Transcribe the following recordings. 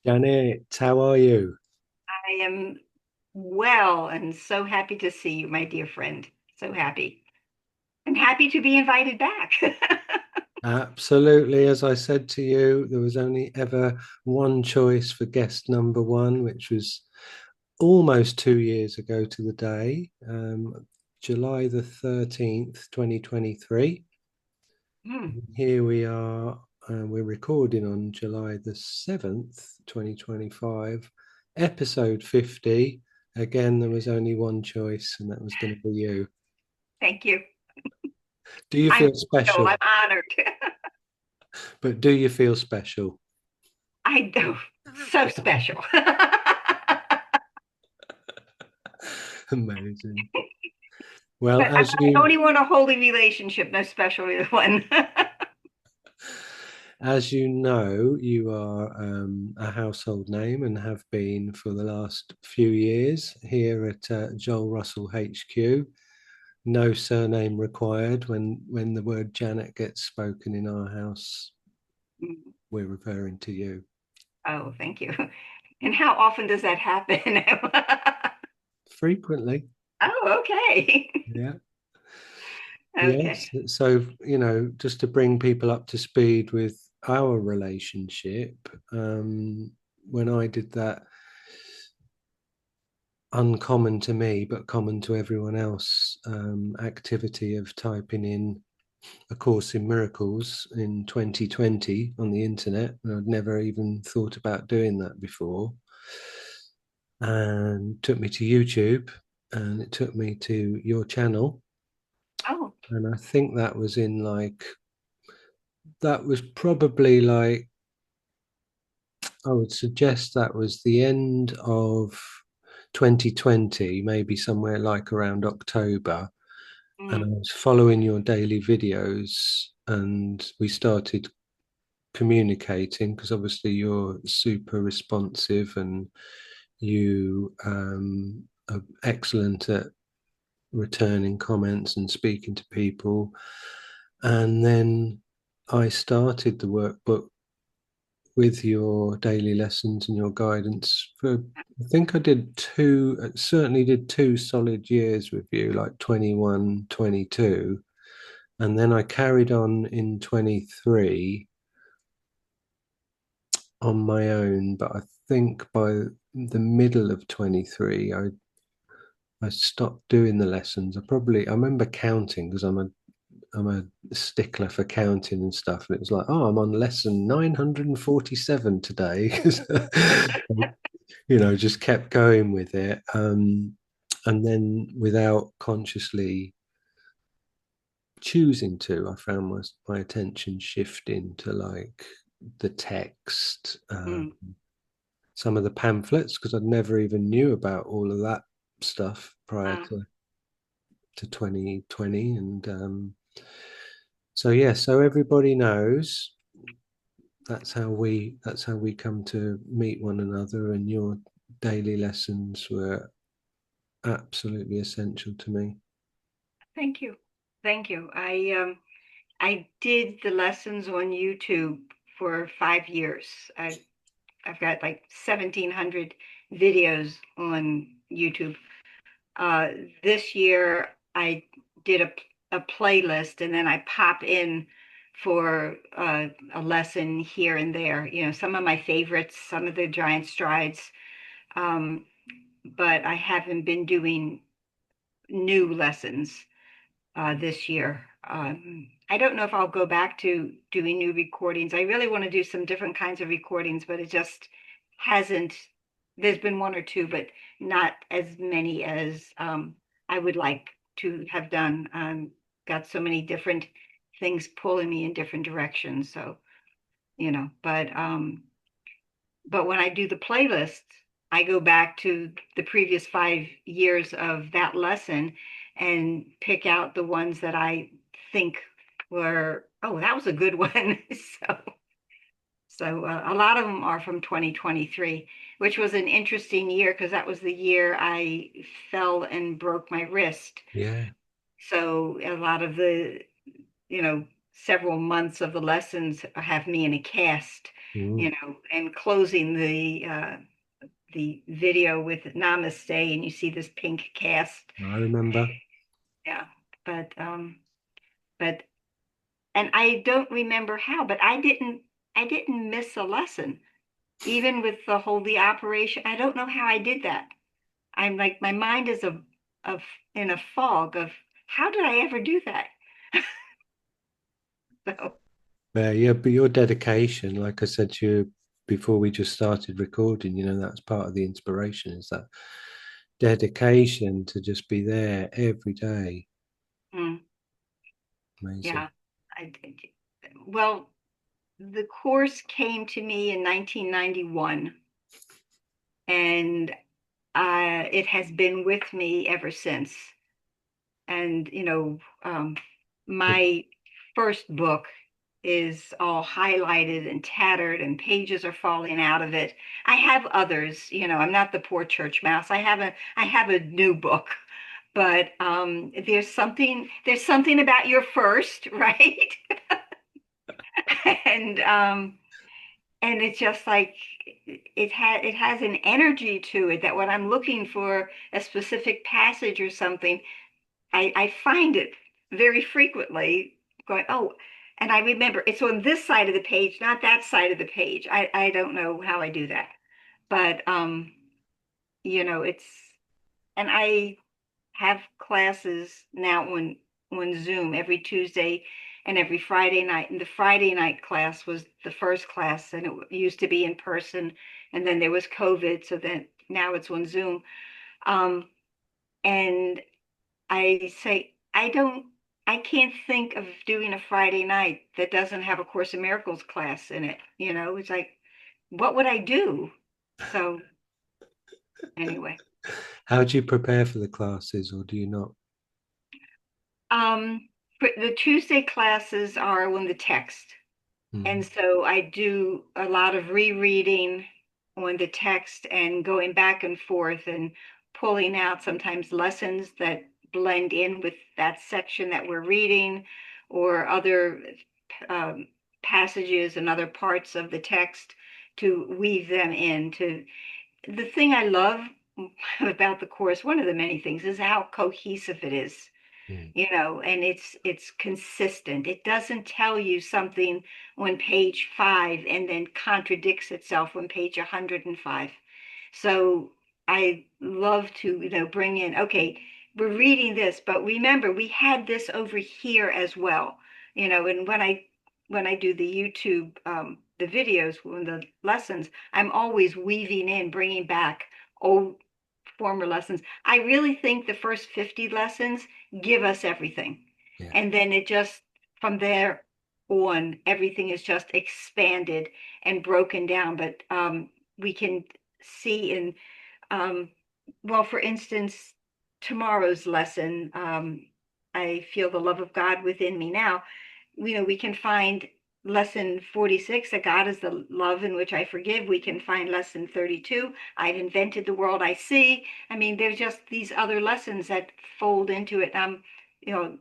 Janet, how are you? I am well and so happy to see you, my dear friend. So happy. And happy to be invited back. Absolutely. As I said to you, there was only ever one choice for guest number one, which was almost 2 years ago to the day, July the 13th, 2023. Hmm. Here we are. We're recording on July the 7th, 2025, episode 50. Again, there was only one choice, and that was going to be you. Thank you. Do you I'm feel so I'm special? honored. But do you feel special? I do. So special. Amazing. Well, But I only want a holy relationship, no special one. as you know, you are a household name and have been for the last few years here at Joel Russell HQ. No surname required when the word Janet gets spoken in our house. We're referring to you Oh, thank you. And how often does that happen? frequently. Oh, okay. Yeah. Okay. Yes. So, just to bring people up to speed with our relationship, when I did that uncommon to me, but common to everyone else, activity of typing in A Course in Miracles in 2020 on the internet. I'd never even thought about doing that before. And it took me to YouTube and it took me to your channel. Oh, And I think that was probably like, I would suggest that was the end of 2020, maybe somewhere like around October. And I mm, was following your daily videos and we started communicating because obviously you're super responsive and you are excellent at returning comments and speaking to people. And then I started the workbook with your daily lessons and your guidance for, I think I did certainly did 2 solid years with you, like 21, 22. And then I carried on in 23 on my own, but I think by the middle of 23, I stopped doing the lessons. I remember counting because I'm a stickler for counting and stuff. And it was like, oh, I'm on lesson 947 today. Just kept going with it. And then without consciously choosing to, I found my attention shifting to like the text, mm, some of the pamphlets, because I'd never even knew about all of that stuff prior uh, to 2020. And so yeah, so everybody knows that's how we come to meet one another, and your daily lessons were absolutely essential to me. Thank you. Thank you. I did the lessons on YouTube for 5 years. I've got like 1,700 videos on YouTube. Uh, this year I did a playlist and then I pop in for a lesson here and there. You know, some of my favorites, some of the giant strides, um, but I haven't been doing new lessons this year. I don't know if I'll go back to doing new recordings. I really want to do some different kinds of recordings, but it just hasn't. There's been one or two, but not as many as I would like to have done. Got so many different things pulling me in different directions. So, but when I do the playlist, I go back to the previous 5 years of that lesson and pick out the ones that I think were, oh, that was a good one. So a lot of them are from 2023, which was an interesting year because that was the year I fell and broke my wrist. Yeah. So a lot of the, several months of the lessons have me in a cast. Mm. and closing the video with Namaste, and you see this pink cast. I remember. Yeah, but but and I don't remember how, but I didn't miss a lesson, even with the operation. I don't know how I did that. I'm like, my mind is of in a fog of how did I ever do that? So, Yeah, but your dedication, like I said to you before we just started recording, that's part of the inspiration is that dedication to just be there every day. mm, Amazing. yeah, well, the course came to me in 1991, and it has been with me ever since. And my first book is all highlighted and tattered, and pages are falling out of it. I have others. I'm not the poor church mouse. I have a new book, but there's something about your first, right? and it's just like it has an energy to it that when I'm looking for a specific passage or something, I find it very frequently going, oh, and I remember it's on this side of the page, not that side of the page. I don't know how I do that, but it's, and I have classes now on Zoom every Tuesday and every Friday night. And the Friday night class was the first class, and it used to be in person, and then there was COVID, so then now it's on Zoom. Um, and I say, I can't think of doing a Friday night that doesn't have a Course in Miracles class in it. It's like, what would I do? So anyway, How do you prepare for the classes, or do you not? um, but the Tuesday classes are on the text. And Mm. so I do a lot of rereading on the text and going back and forth and pulling out sometimes lessons that blend in with that section that we're reading, or other um, passages and other parts of the text to weave them into. The thing I love about the course, one of the many things, is how cohesive it is, Mm. and it's consistent. It doesn't tell you something on page 5 and then contradicts itself on page 105. So I love to, bring in, okay, we're reading this, but remember we had this over here as well. And when I do the YouTube, the videos, when the lessons, I'm always weaving in, bringing back old former lessons. I really think the first 50 lessons give us everything. Yeah. And then it just, from there on, everything is just expanded and broken down. But we can see in, um, well, for instance, tomorrow's lesson, I feel the love of God within me now. We can find lesson 46, that God is the love in which I forgive. We can find lesson 32, I've invented the world I see. I mean, there's just these other lessons that fold into it. I'm,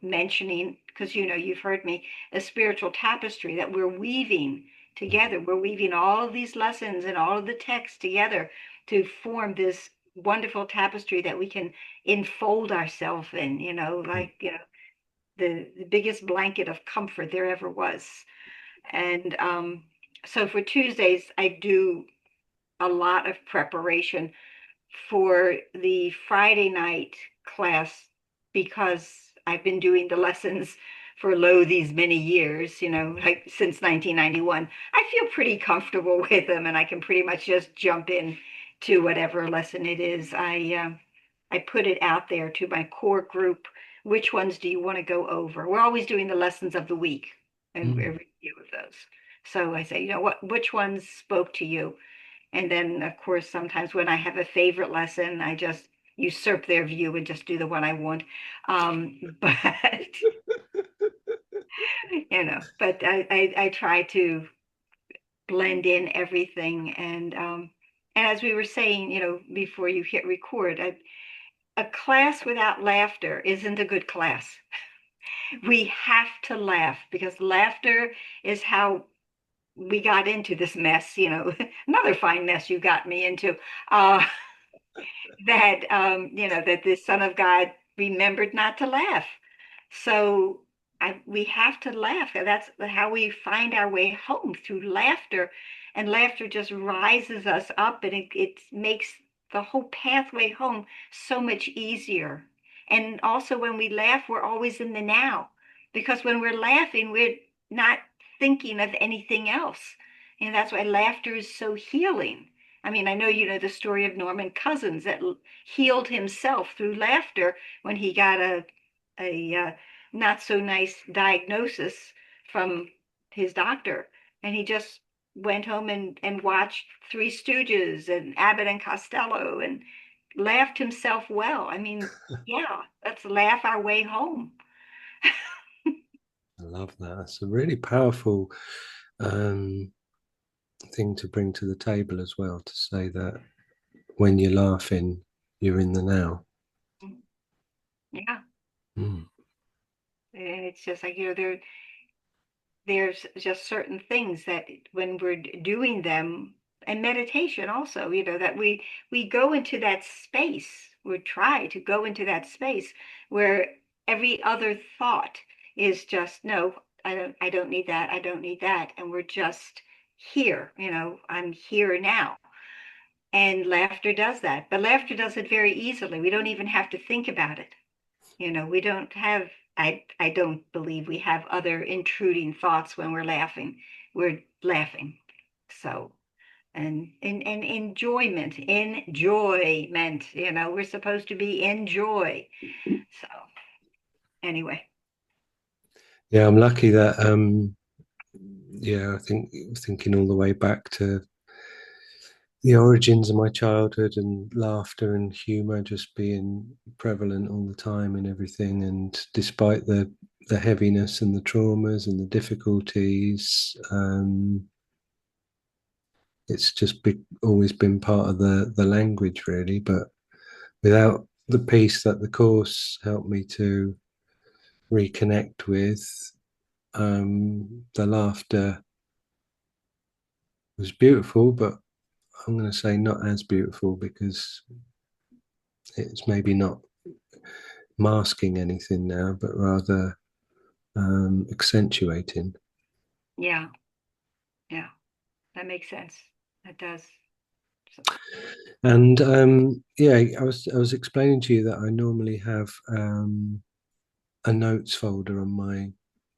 mentioning, because you've heard me, a spiritual tapestry that we're weaving together. We're weaving all of these lessons and all of the texts together to form this wonderful tapestry that we can enfold ourselves in, Mm. like, the biggest blanket of comfort there ever was. And so for Tuesdays, I do a lot of preparation for the Friday night class, because I've been doing the lessons for these many years, like since 1991. I feel pretty comfortable with them, and I can pretty much just jump in to whatever lesson it is. I put it out there to my core group. Which ones do you want to go over? We're always doing the lessons of the week and a Mm. review of those. So I say, which ones spoke to you? And then, of course, sometimes when I have a favorite lesson, I just usurp their view and just do the one I want. But but I try to blend in everything. And as we were saying, before you hit record, a class without laughter isn't a good class. We have to laugh, because laughter is how we got into this mess, another fine mess you got me into, uh, that, that the Son of God remembered not to laugh. So we have to laugh. That's how we find our way home, through laughter. And laughter just rises us up, and it makes the whole pathway home so much easier. And also, when we laugh, we're always in the now, because when we're laughing, we're not thinking of anything else. And that's why laughter is so healing. I mean, I know you know the story of Norman Cousins, that healed himself through laughter when he got a not so nice diagnosis from his doctor. And he just went home and watched Three Stooges and Abbott and Costello and laughed himself well. I mean, yeah, let's laugh our way home. I love that. That's a really powerful um, thing to bring to the table as well, to say that when you're laughing, you're in the now. Yeah. Mm. And it's just like, there's just certain things that when we're doing them, and meditation also, that we go into that space, we try to go into that space where every other thought is just, no, I don't need that, I don't need that, and we're just here, I'm here now. And laughter does that, but laughter does it very easily. We don't even have to think about it. We don't have, I don't believe we have other intruding thoughts when we're laughing. We're laughing. So, and enjoyment, we're supposed to be in joy. So, anyway. Yeah, I'm lucky that yeah, I think thinking all the way back to the origins of my childhood, and laughter and humor just being prevalent all the time and everything, and despite the heaviness and the traumas and the difficulties, it's just always been part of the language, really. But without the piece that the course helped me to reconnect with, the laughter was beautiful, but I'm going to say not as beautiful, because it's maybe not masking anything now, but rather accentuating. Yeah, yeah, that makes sense. That does. So, And yeah, I was explaining to you that I normally have a notes folder on my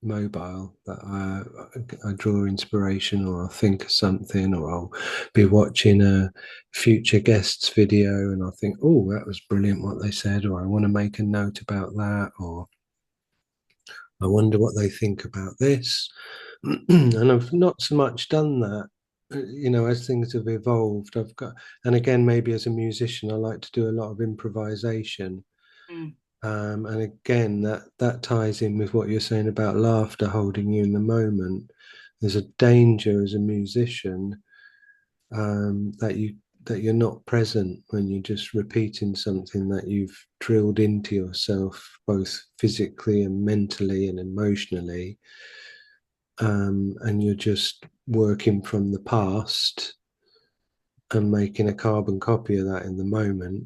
mobile that I draw inspiration, or I'll think of something, or I'll be watching a future guest's video and I'll think, oh, that was brilliant what they said, or I want to make a note about that, or I wonder what they think about this. And I've not so much done that. As things have evolved, I've got, and again, maybe as a musician, I like to do a lot of improvisation. mm, And again, that ties in with what you're saying about laughter holding you in the moment. There's a danger as a musician, that you're not present when you're just repeating something that you've drilled into yourself, both physically and mentally and emotionally, and you're just working from the past and making a carbon copy of that in the moment.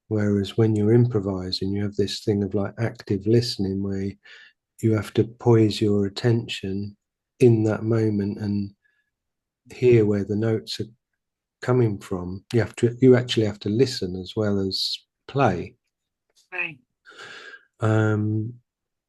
Whereas when you're improvising, you have this thing of like active listening, where you have to poise your attention in that moment and hear where the notes are coming from. You actually have to listen as well as play. right. Um,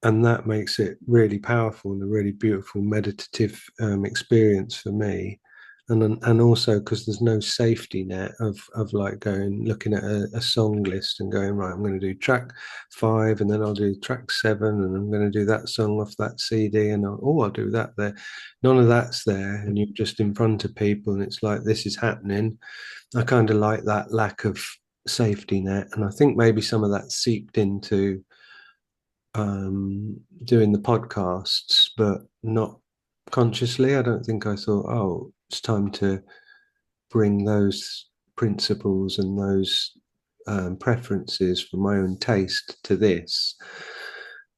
and that makes it really powerful and a really beautiful meditative experience for me. And also because there's no safety net of like going looking at a song list and going, right, I'm going to do track 5 and then I'll do track 7 and I'm going to do that song off that CD, and I'll do that there. None of that's there, and you're just in front of people and it's like this is happening. I kind of like that lack of safety net, and I think maybe some of that seeped into doing the podcasts, but not consciously. I don't think I thought, oh, it's time to bring those principles and those preferences for my own taste to this.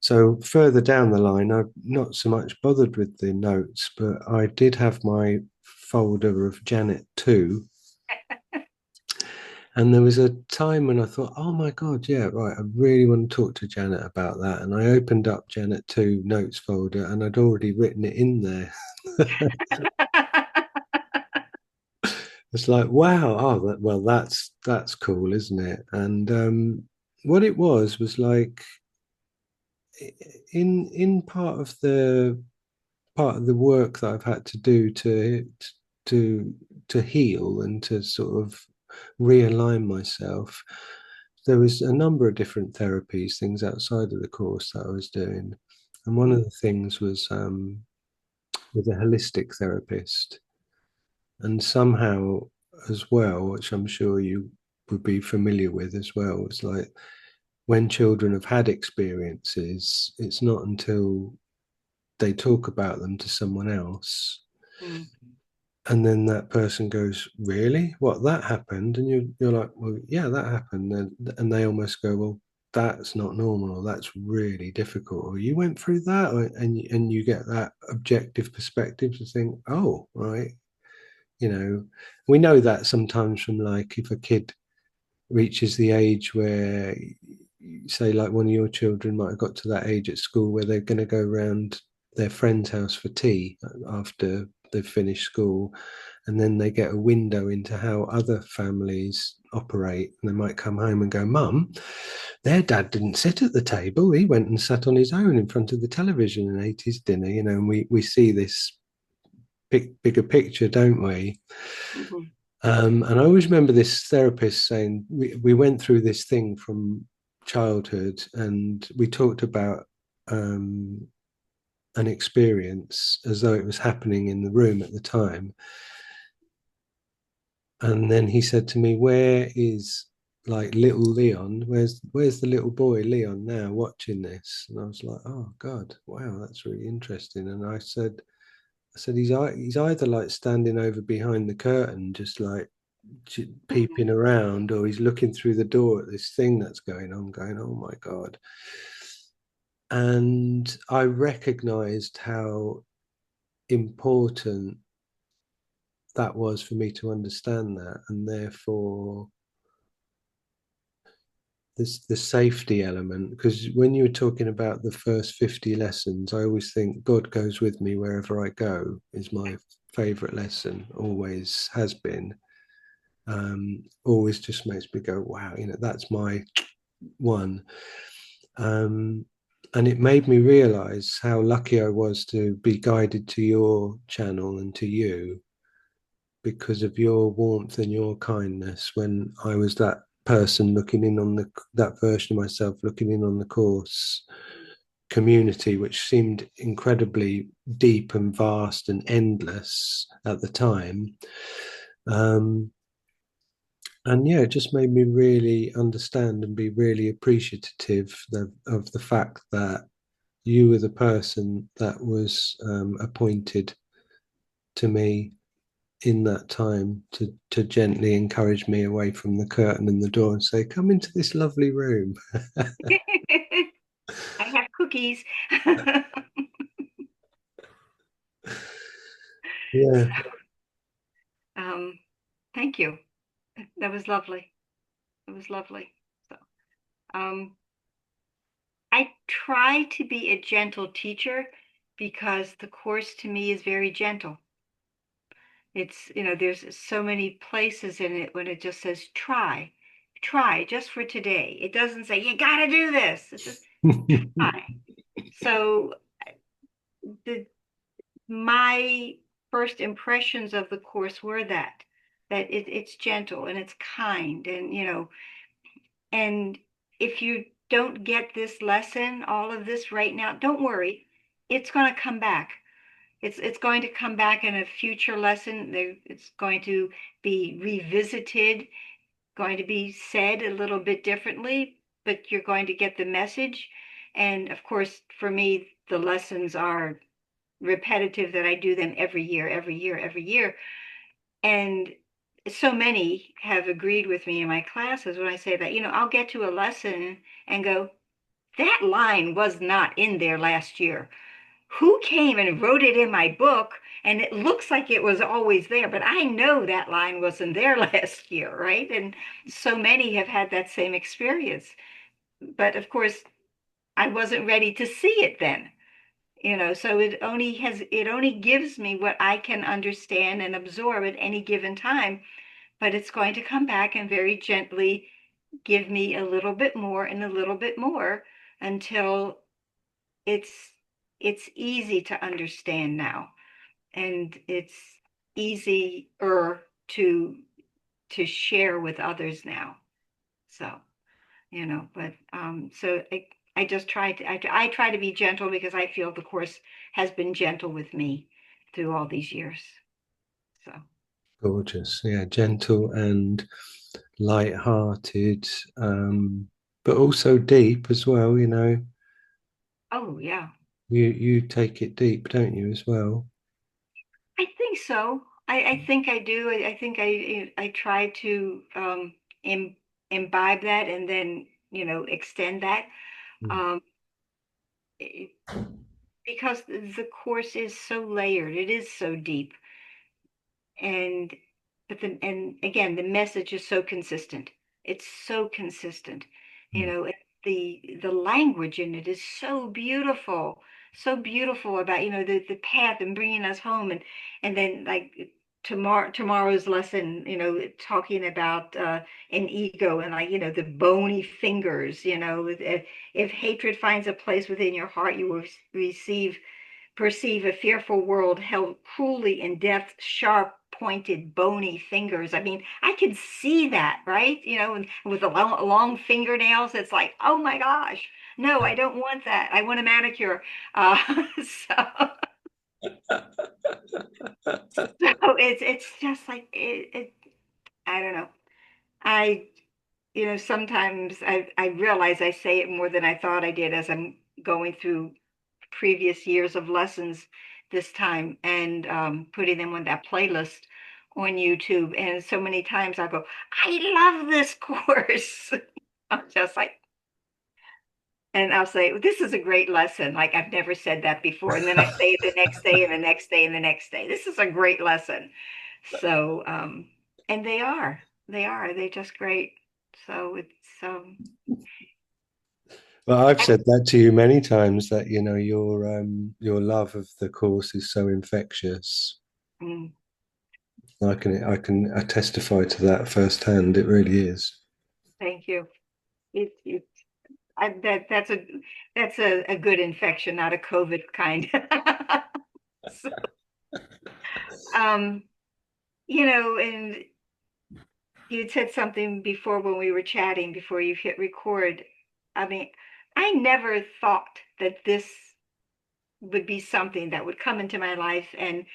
So further down the line, I'm not so much bothered with the notes, but I did have my folder of Janet 2. And there was a time when I thought, oh my God, yeah, right, I really want to talk to Janet about that. And I opened up Janet 2 notes folder and I'd already written it in there. It's like, wow, oh, well, that's cool, isn't it? And what it was like in part of the work that I've had to do to to heal and to sort of realign myself. There was a number of different therapies, things outside of the course that I was doing, and one of the things was with a holistic therapist, and somehow as well, which I'm sure you would be familiar with as well. It's like when children have had experiences, it's not until they talk about them to someone else Mm. and then that person goes, really, what, that happened? And you're like, well, yeah, that happened. And they almost go, well, that's not normal, or that's really difficult, or you went through that, and you get that objective perspective to think, oh, right, you know, we know that sometimes from, like, if a kid reaches the age where, say, like one of your children might have got to that age at school where they're going to go around their friend's house for tea after they've finished school, and then they get a window into how other families operate. And they might come home and go, Mum, their dad didn't sit at the table. He went and sat on his own in front of the television and ate his dinner, and we see this bigger picture, don't we? Mhm. And I always remember this therapist saying, we went through this thing from childhood and we talked about um, an experience as though it was happening in the room at the time. And then he said to me, where is, like, little Leon? Where's the little boy Leon now watching this? And I was like, oh God, wow, that's really interesting. And I said he's either like standing over behind the curtain, just like peeping around, or he's looking through the door at this thing that's going on, going, oh my God. And I recognized how important that was for me to understand that, and therefore this the safety element. Because when you were talking about the first 50 lessons, I always think God goes with me wherever I go is my favorite lesson, always has been. Always just makes me go, wow, that's my one. Um, and it made me realize how lucky I was to be guided to your channel and to you because of your warmth and your kindness when I was that person looking in on that version of myself looking in on the course community, which seemed incredibly deep and vast and endless at the time. Um, and yeah, it just made me really understand and be really appreciative of the fact that you were the person that was appointed to me in that time to gently encourage me away from the curtain and the door and say, come into this lovely room. I have cookies. Yeah. So, um, thank you. That was lovely. It was lovely. So, um, I try to be a gentle teacher because the course to me is very gentle. There's so many places in it when it just says try just for today. It doesn't say you got to do this. It says try. So the my first impressions of the course were that it's gentle and it's kind, and if you don't get this lesson, all of this right now, don't worry. It's going to come back. It's going to come back in a future lesson. It's going to be revisited, going to be said a little bit differently, but you're going to get the message. And of course, for me, the lessons are repetitive, that I do them every year, every year, every year. And so many have agreed with me in my classes when I say that, I'll get to a lesson and go, that line was not in there last year. Who came and wrote it in my book? And it looks like it was always there, but I know that line wasn't there last year, right? And so many have had that same experience. But of course, I wasn't ready to see it then, so it only gives me what I can understand and absorb at any given time, but it's going to come back and very gently give me a little bit more and a little bit more until it's it's easy to understand now, and it's easier to to share with others now. So, but so I just try to I try to be gentle because I feel the course has been gentle with me through all these years. So, Gorgeous. Yeah, gentle and light-hearted, but also deep as well. oh yeah, You take it deep, don't you, as well? I think so. I think I do. I think I try to Im imbibe that and then extend that, Mm. um, it- because the course is so layered. It is so deep. And and again, the message is so consistent. It's so consistent. you Mm. know it- the language in it is so beautiful about the path and bringing us home, and then like tomorrow's lesson, talking about an ego, and like the bony fingers, if hatred finds a place within your heart, you will receive perceive a fearful world held cruelly in death's sharp pointed bony fingers. I mean, I could see that, right? And with the long fingernails, it's like, oh my gosh, no, I don't want that. I want a manicure. So it's just like I don't know. I sometimes I realize I say it more than I thought I did as I'm going through previous years of lessons this time, and putting them on that playlist on YouTube. And so many times I go, I love this course. I'm just like, and I'll say, this is a great lesson. Like I've never said that before. And then I say it the next day and the next day and the next day. This is a great lesson. So, and they're just great. So it's, Well, I've I, said that to you many times that your love of the course is so infectious. mm, I testify to that firsthand. It really is. thank you. It that's a good infection, not a COVID kind. So, um, and you said something before when we were chatting before you hit record. I mean, I never thought that this would be something that would come into my life, and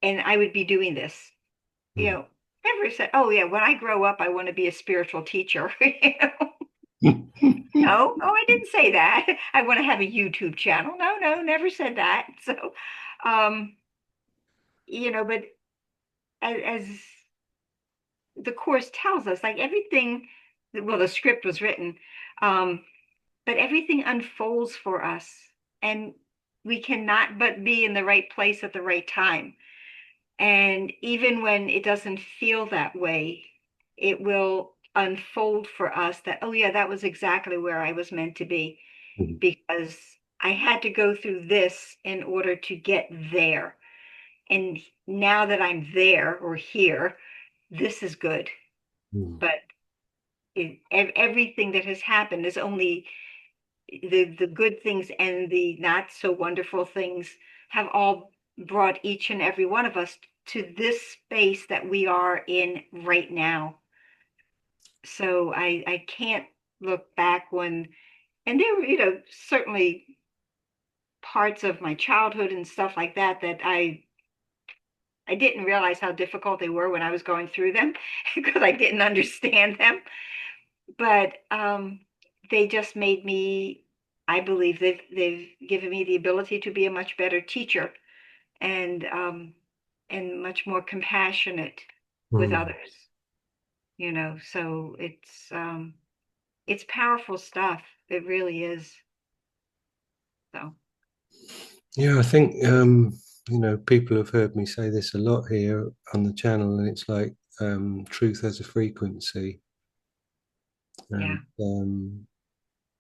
I would be doing this. You Mm. know, Never said, "Oh yeah, when I grow up, I want to be a spiritual teacher." No, no, I didn't say that. I want to have a YouTube channel. No, no, never said that. So, um, but as the course tells us, like everything, well, the script was written, um, but everything unfolds for us, and we cannot but be in the right place at the right time. And even when it doesn't feel that way, it will unfold for us that, oh yeah, that was exactly where I was meant to be, Mm. because I had to go through this in order to get there. And now that I'm there or here, this is good. Mm. But everything that has happened is only the good things, and the not so wonderful things have all brought each and every one of us to this space that we are in right now. So I can't look back when, and there were, certainly parts of my childhood and stuff like that that I didn't realize how difficult they were when I was going through them because I didn't understand them. But they just made me, I believe they've given me the ability to be a much better teacher, and much more compassionate with Mm. others. So it's powerful stuff. It really is. So Yeah, I think people have heard me say this a lot here on the channel, and it's like truth has a frequency, and yeah,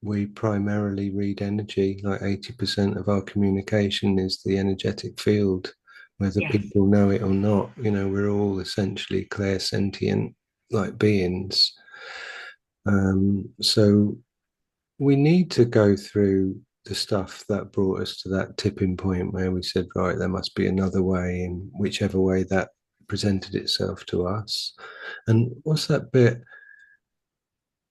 we primarily read energy. Like 80% of our communication is the energetic field, whether yes. people know it or not. We're all essentially clairsentient like beings. So we need to go through the stuff that brought us to that tipping point where we said, right, there must be another way, in whichever way that presented itself to us. And what's that bit?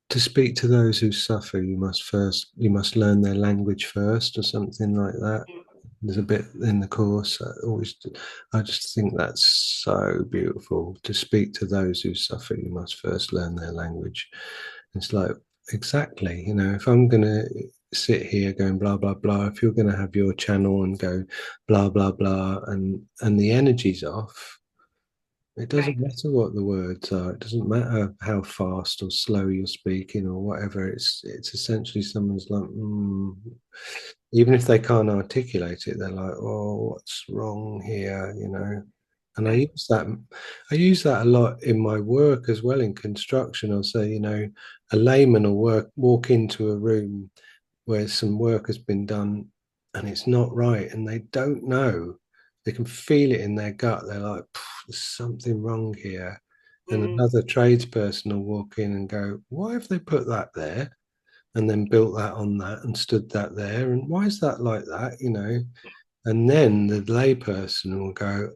To speak to those who suffer, you must learn their language first, or something like that. There's a bit in the course. I just think that's so beautiful. To speak to those who suffer, you must first learn their language. It's like, exactly, if I'm going to sit here going blah, blah, blah, if you're going to have your channel and go blah, blah, blah, and the energy's off, it doesn't Right. matter what the words are. It doesn't matter how fast or slow you're speaking or whatever. It's essentially someone's like, even if they can't articulate it, they're like, oh, what's wrong here? And Right. I use that a lot in my work as well in construction. I'll say, a layman will walk into a room where some work has been done and it's not right, and they don't know. They can feel it in their gut. They're like, there's something wrong here. And Hmm. another tradesperson will walk in and go, why have they put that there? And then built that on that and stood that there. And why is that like that? And then the layperson will go,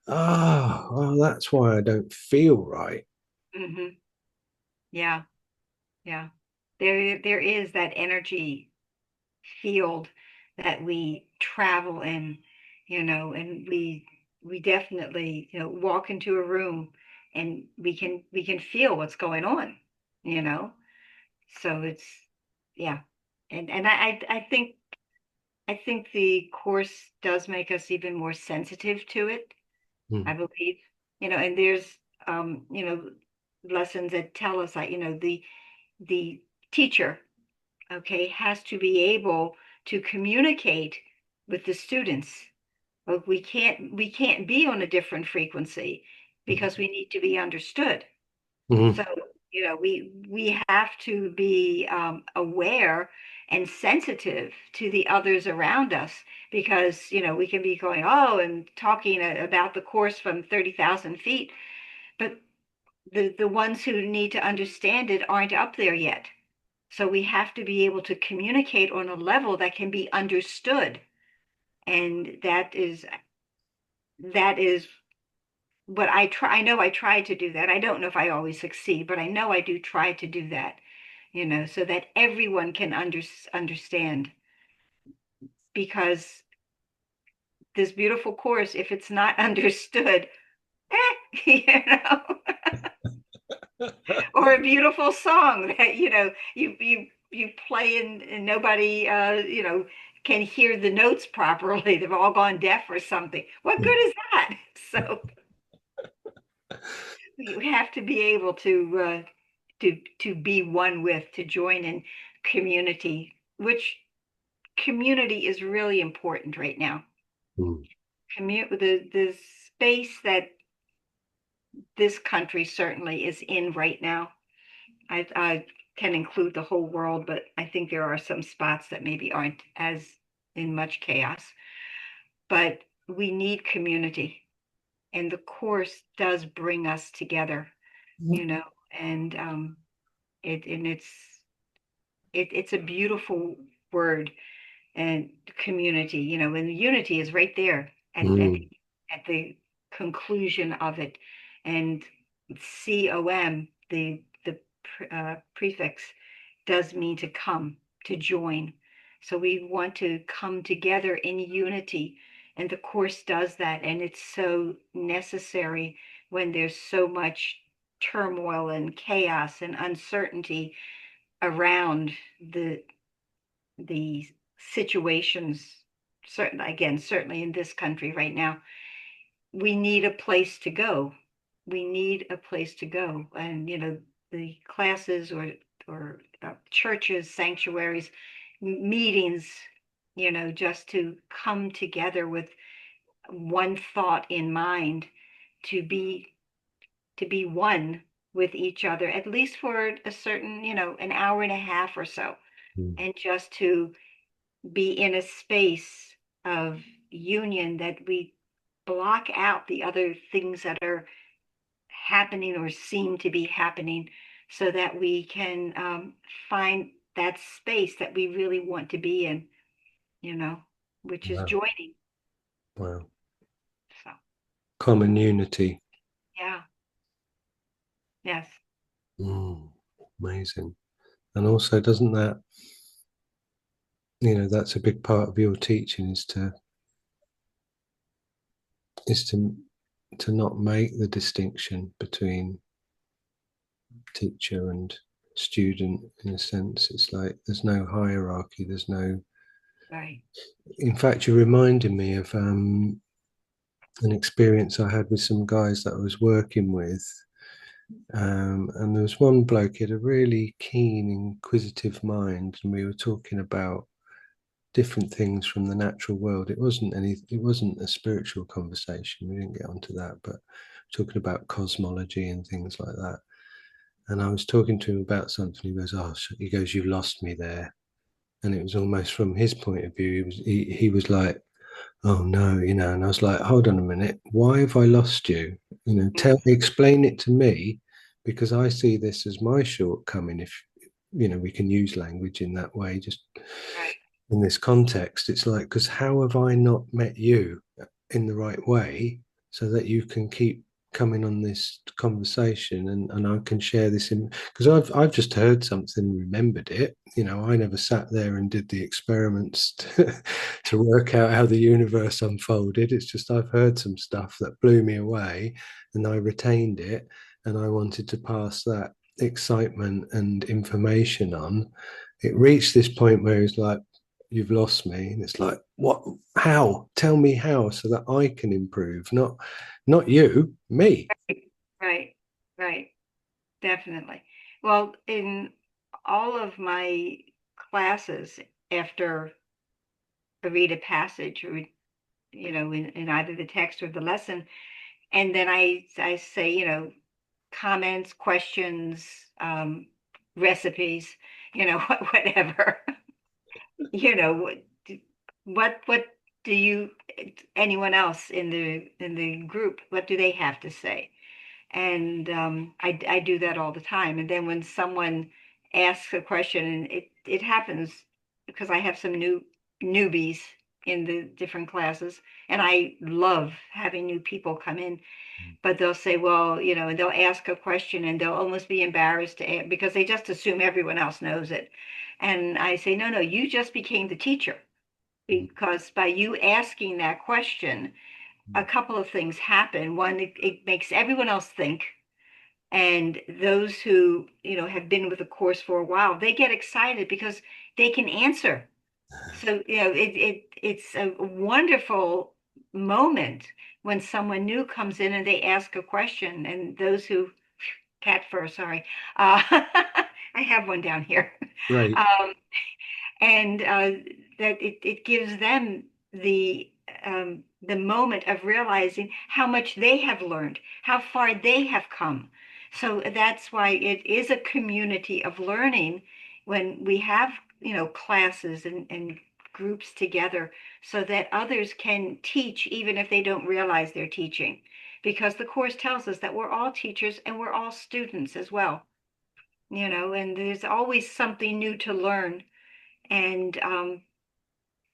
oh, that's why I don't feel right. Hmm. Yeah. Yeah. There is that energy field that we travel in, and we definitely, walk into a room and we can feel what's going on, you know. So it's yeah. And I think the course does make us even more sensitive to it, I Mm, believe. And there's lessons that tell us that, the teacher, okay, has to be able to communicate with the students. But we can't be on a different frequency because we need to be understood. mm, So, we have to be aware and sensitive to the others around us because, we can be going, oh, and talking about the course from 30,000 feet, but the ones who need to understand it aren't up there yet. So we have to be able to communicate on a level that can be understood. And that is what I try. I know I try to do that. I don't know if I always succeed, but I know I do try to do that, so that everyone can understand. Because this beautiful course, if it's not understood, you know, or a beautiful song that you play and nobody can hear the notes properly. They've all gone deaf or something. What mm, good is that? So you have to be able to be one with, to join in community, which community is really important right now. mm, The space that this country certainly is in right now. I can include the whole world, but I think there are some spots that maybe aren't as in much chaos. But we need community, and the course does bring us together, you know, and it's a beautiful word, and community, and unity is right there mm, at the conclusion of it. And COM, the prefix, does mean to come, to join. So we want to come together in unity. And the Course does that. And it's so necessary when there's so much turmoil and chaos and uncertainty around the situations. Certainly in this country right now, we need a place to go. We need a place to go. And, the classes or churches, sanctuaries, meetings, just to come together with one thought in mind, to be one with each other, at least for a certain, an hour and a half or so, Mm. and just to be in a space of union, that we block out the other things that are happening or seem to be happening, so that we can find that space that we really want to be in, you know, which is Wow. joining. Wow. So, Common unity. yeah, yes, Mm. Amazing. And also, doesn't that, that's a big part of your teaching is to not make the distinction between teacher and student. In a sense, it's like there's no hierarchy, there's no. right. In fact, you're reminding me of an experience I had with some guys that I was working with. And there was one bloke, he had a really keen, inquisitive mind, and we were talking about different things from the natural world. It wasn't a spiritual conversation. We didn't get onto that, but talking about cosmology and things like that. And I was talking to him about something. He goes, "Oh," he goes, "You've lost me there." And it was almost from his point of view. He was like, "Oh no," And I was like, "Hold on a minute. Why have I lost you? Explain it to me, because I see this as my shortcoming. If we can use language in that way, just Right. in this context, it's like, because how have I not met you in the right way so that you can keep coming on this conversation, and I can share this in, because I've just heard something, remembered it. I never sat there and did the experiments to work out how the universe unfolded. It's just I've heard some stuff that blew me away, and I retained it, and I wanted to pass that excitement and information on. It reached this point where it's like, "You've lost me." And it's like, "What? How? Tell me how, so that I can improve, not you, me." Right, right, definitely. Well, in all of my classes, after I read a passage, or in either the text or the lesson, and then I say, comments, questions, recipes, whatever. you know what what do you, anyone else in the group, what do they have to say? And I do that all the time. And then when someone asks a question, and it happens because I have some newbies in the different classes, and I love having new people come in, but they'll say, well, and they'll ask a question, and they'll almost be embarrassed because they just assume everyone else knows it. And I say, no, no, you just became the teacher, because by you asking that question, a couple of things happen. One, it makes everyone else think. And those who, have been with the course for a while, they get excited because they can answer. So, it's a wonderful moment when someone new comes in and they ask a question. And those who, cat fur, sorry, I have one down here. Great. Um, and that it gives them the moment of realizing how much they have learned, how far they have come. So that's why it is a community of learning when we have, classes and groups together, so that others can teach even if they don't realize they're teaching. Because the course tells us that we're all teachers and we're all students as well, and there's always something new to learn. And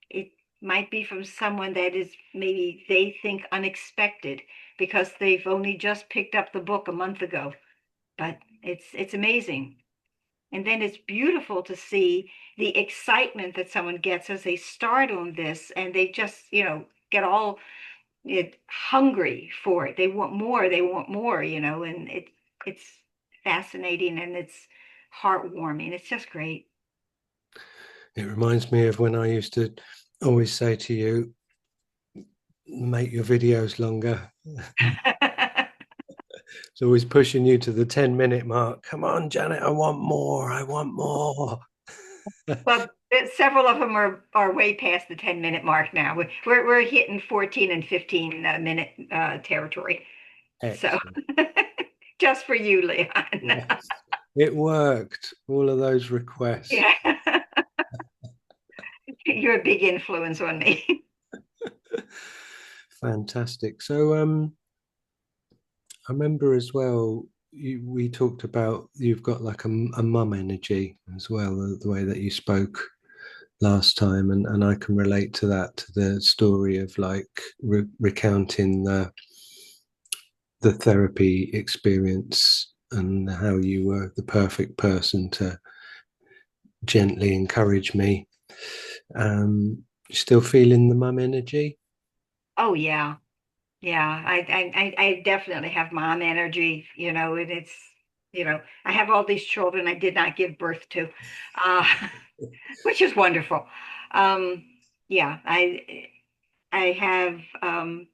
it might be from someone that is maybe they think unexpected, because they've only just picked up the book a month ago. But it's amazing. And then it's beautiful to see the excitement that someone gets as they start on this, and they just, get all hungry for it. They want more, they want more, and it's fascinating, and it's heartwarming. It's just great. It reminds me of when I used to always say to you, "Make your videos longer." always pushing you to the 10-minute mark. Come on, Janet, I want more. I want more. Well, several of them are way past the 10-minute mark now. We're hitting 14 and 15 minute territory. So Excellent. just for you, Leon. Yes. It worked. All of those requests. Yeah. You're a big influence on me. Fantastic. So I remember as well, we talked about you've got like a mum energy as well, the way that you spoke last time, and I can relate to that, to the story of like recounting the therapy experience and how you were the perfect person to gently encourage me. Still feeling the mum energy? Oh yeah. Yeah, I definitely have mom energy, and I have all these children I did not give birth to, uh, which is wonderful. Um, yeah, I have, and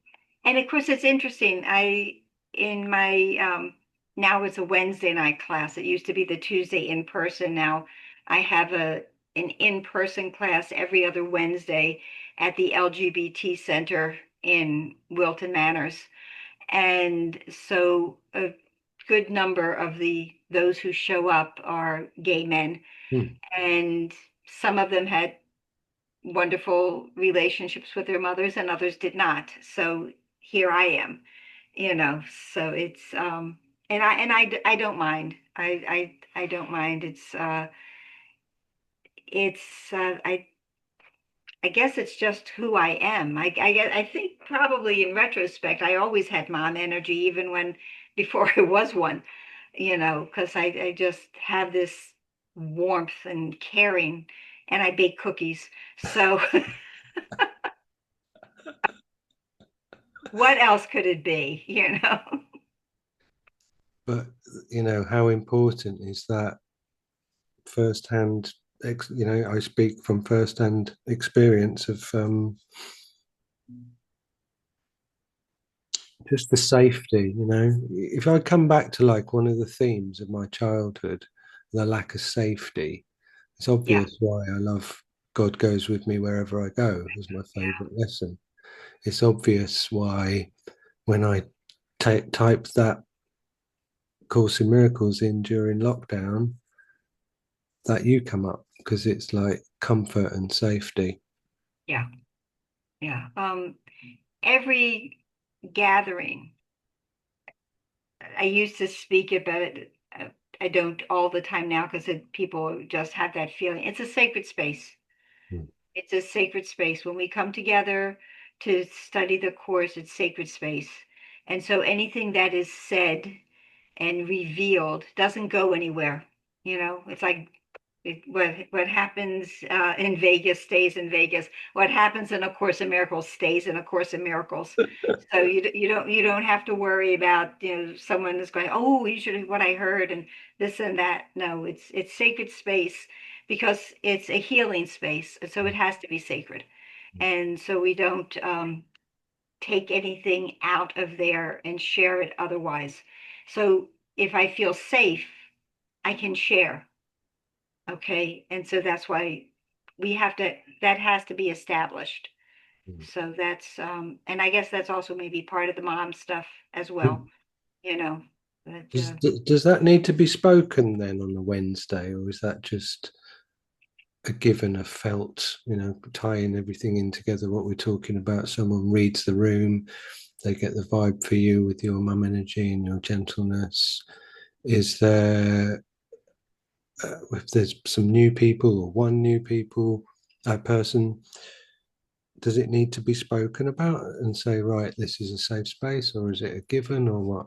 of course it's interesting. In my, now it's a Wednesday night class. It used to be the Tuesday in person. Now I have an in-person class every other Wednesday at the LGBT Center in Wilton Manors. And so a good number of those who show up are gay men, Hmm. and some of them had wonderful relationships with their mothers and others did not. So here I am, so it's and I don't mind. I don't mind. I guess it's just who I am. I think probably in retrospect, I always had mom energy, even when before I was one, because I just have this warmth and caring, and I bake cookies. So what else could it be? But how important is that firsthand? I speak from firsthand experience of just the safety. If I come back to like one of the themes of my childhood, the lack of safety, it's Yeah, obvious why I love God Goes With Me Wherever I Go was my favorite lesson. It's obvious why when I type that Course in Miracles in during lockdown, that you come up because it's like comfort and safety. yeah, yeah. Every gathering, I used to speak about it. I don't all the time now because people just have that feeling. It's a sacred space. Mm. It's a sacred space. When we come together to study the course, it's sacred space. And so anything that is said and revealed doesn't go anywhere. It's like what happens in Vegas stays in Vegas. What happens in A Course in Miracles stays in A Course in Miracles. So you don't have to worry about someone is going, oh, you should have what I heard and this and that. No, it's sacred space because it's a healing space, so it has to be sacred, and so we don't take anything out of there and share it otherwise. So if I feel safe, I can share. Okay. And so that's why that has to be established. So and I guess that's also maybe part of the mom stuff as well, Mm. you know, but, Does that need to be spoken then on a Wednesday, or is that just a given, a felt, tying everything in together, what we're talking about? Someone reads the room, they get the vibe for you with your mum energy and your gentleness. Is there, if there's some new people or one new person, does it need to be spoken about and say, right, this is a safe space, or is it a given, or what?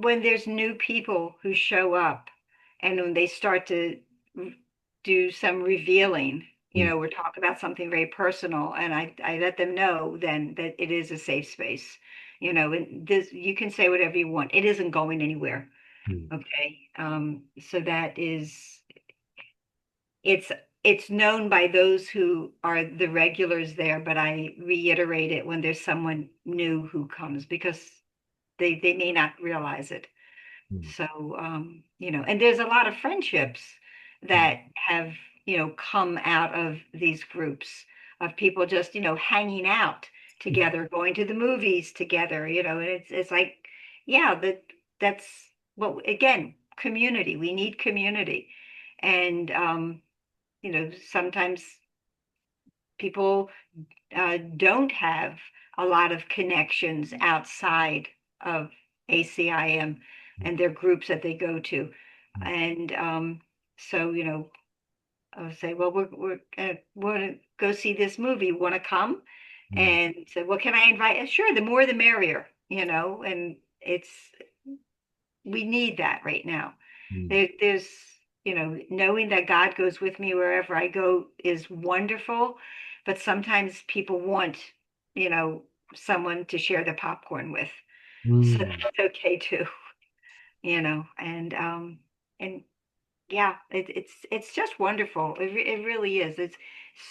when there's new people who show up and when they start to do some revealing, Mm, we're talking about something very personal, and I let them know then that it is a safe space. And this you can say whatever you want. It isn't going anywhere. mm, Okay. So that is it's it's known by those who are the regulars there, but I reiterate it when there's someone new who comes because they may not realize it. Mm, So, and there's a lot of friendships mm, that have, come out of these groups of people just, hanging out together, going to the movies together, and it's like, yeah, that's, well, again, community. We need community. And, sometimes people don't have a lot of connections outside of ACIM and their groups that they go to. mm, And so, I'll say, well, we're want to go see this movie. Want to come? mm, And so, well, can I invite? Sure, the more the merrier, and we need that right now. mm, There's, knowing that God goes with me wherever I go is wonderful, but sometimes people want, you know, someone to share the popcorn with. So mm, that's okay too, and yeah, it's just wonderful. It really is. It's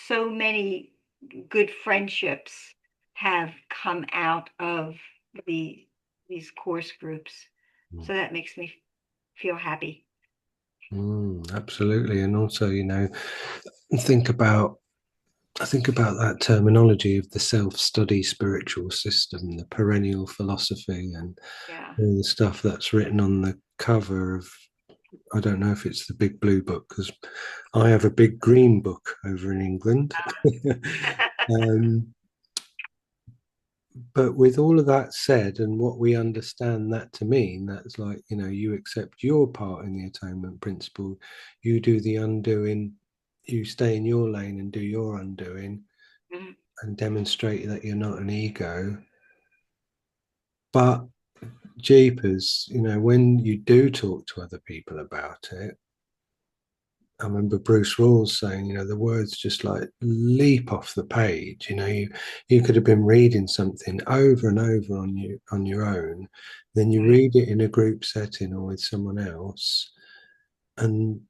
so many good friendships have come out of the these course groups. mm, So that makes me feel happy. absolutely. And also, think about I think about that terminology of the self-study spiritual system, the perennial philosophy, and Yeah. all the stuff that's written on the cover of. I don't know if it's the big blue book because I have a big green book over in England. um, but with all of that said, and what we understand that to mean, that's like, you accept your part in the atonement principle, you do the undoing, you stay in your lane and do your undoing Mhm. and demonstrate that you're not an ego. But jeepers, when you do talk to other people about it, I remember Bruce Rawls saying, the words just like leap off the page. You could have been reading something over and over on your own, then you Right. read it in a group setting or with someone else, and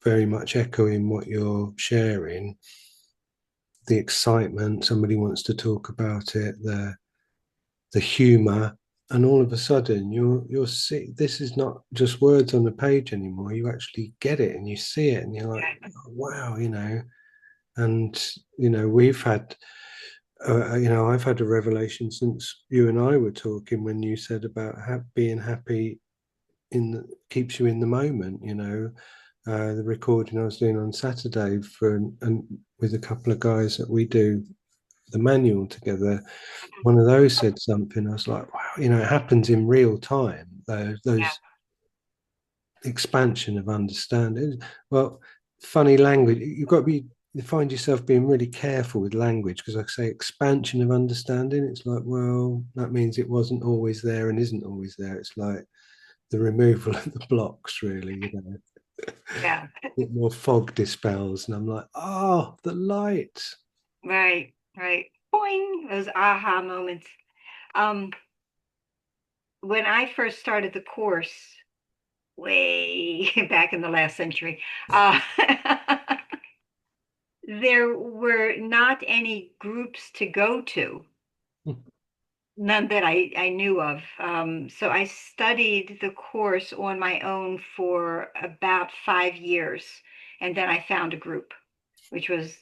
very much echoing what you're sharing, the excitement, somebody wants to talk about it, the humor, and all of a sudden you're see this is not just words on the page anymore. You actually get it and you see it and you're like, oh, wow, and we've had I've had a revelation since you and I were talking when you said about being happy keeps you in the moment. The recording I was doing on Saturday and with a couple of guys that we do the manual together, one of those said something. I was like, wow, it happens in real time. Those Yeah. expansion of understanding. Well, funny language. You've got to you find yourself being really careful with language because, like I say, expansion of understanding. It's like, well, that means it wasn't always there and isn't always there. It's like the removal of the blocks, really. Yeah. A bit more fog dispels, and I'm like, oh, the light. Right. Right. Boing. Those aha moments. Um, when I first started the course, way back in the last century, there were not any groups to go to. None that I knew of. So I studied the course on my own for about 5 years. And then I found a group, which was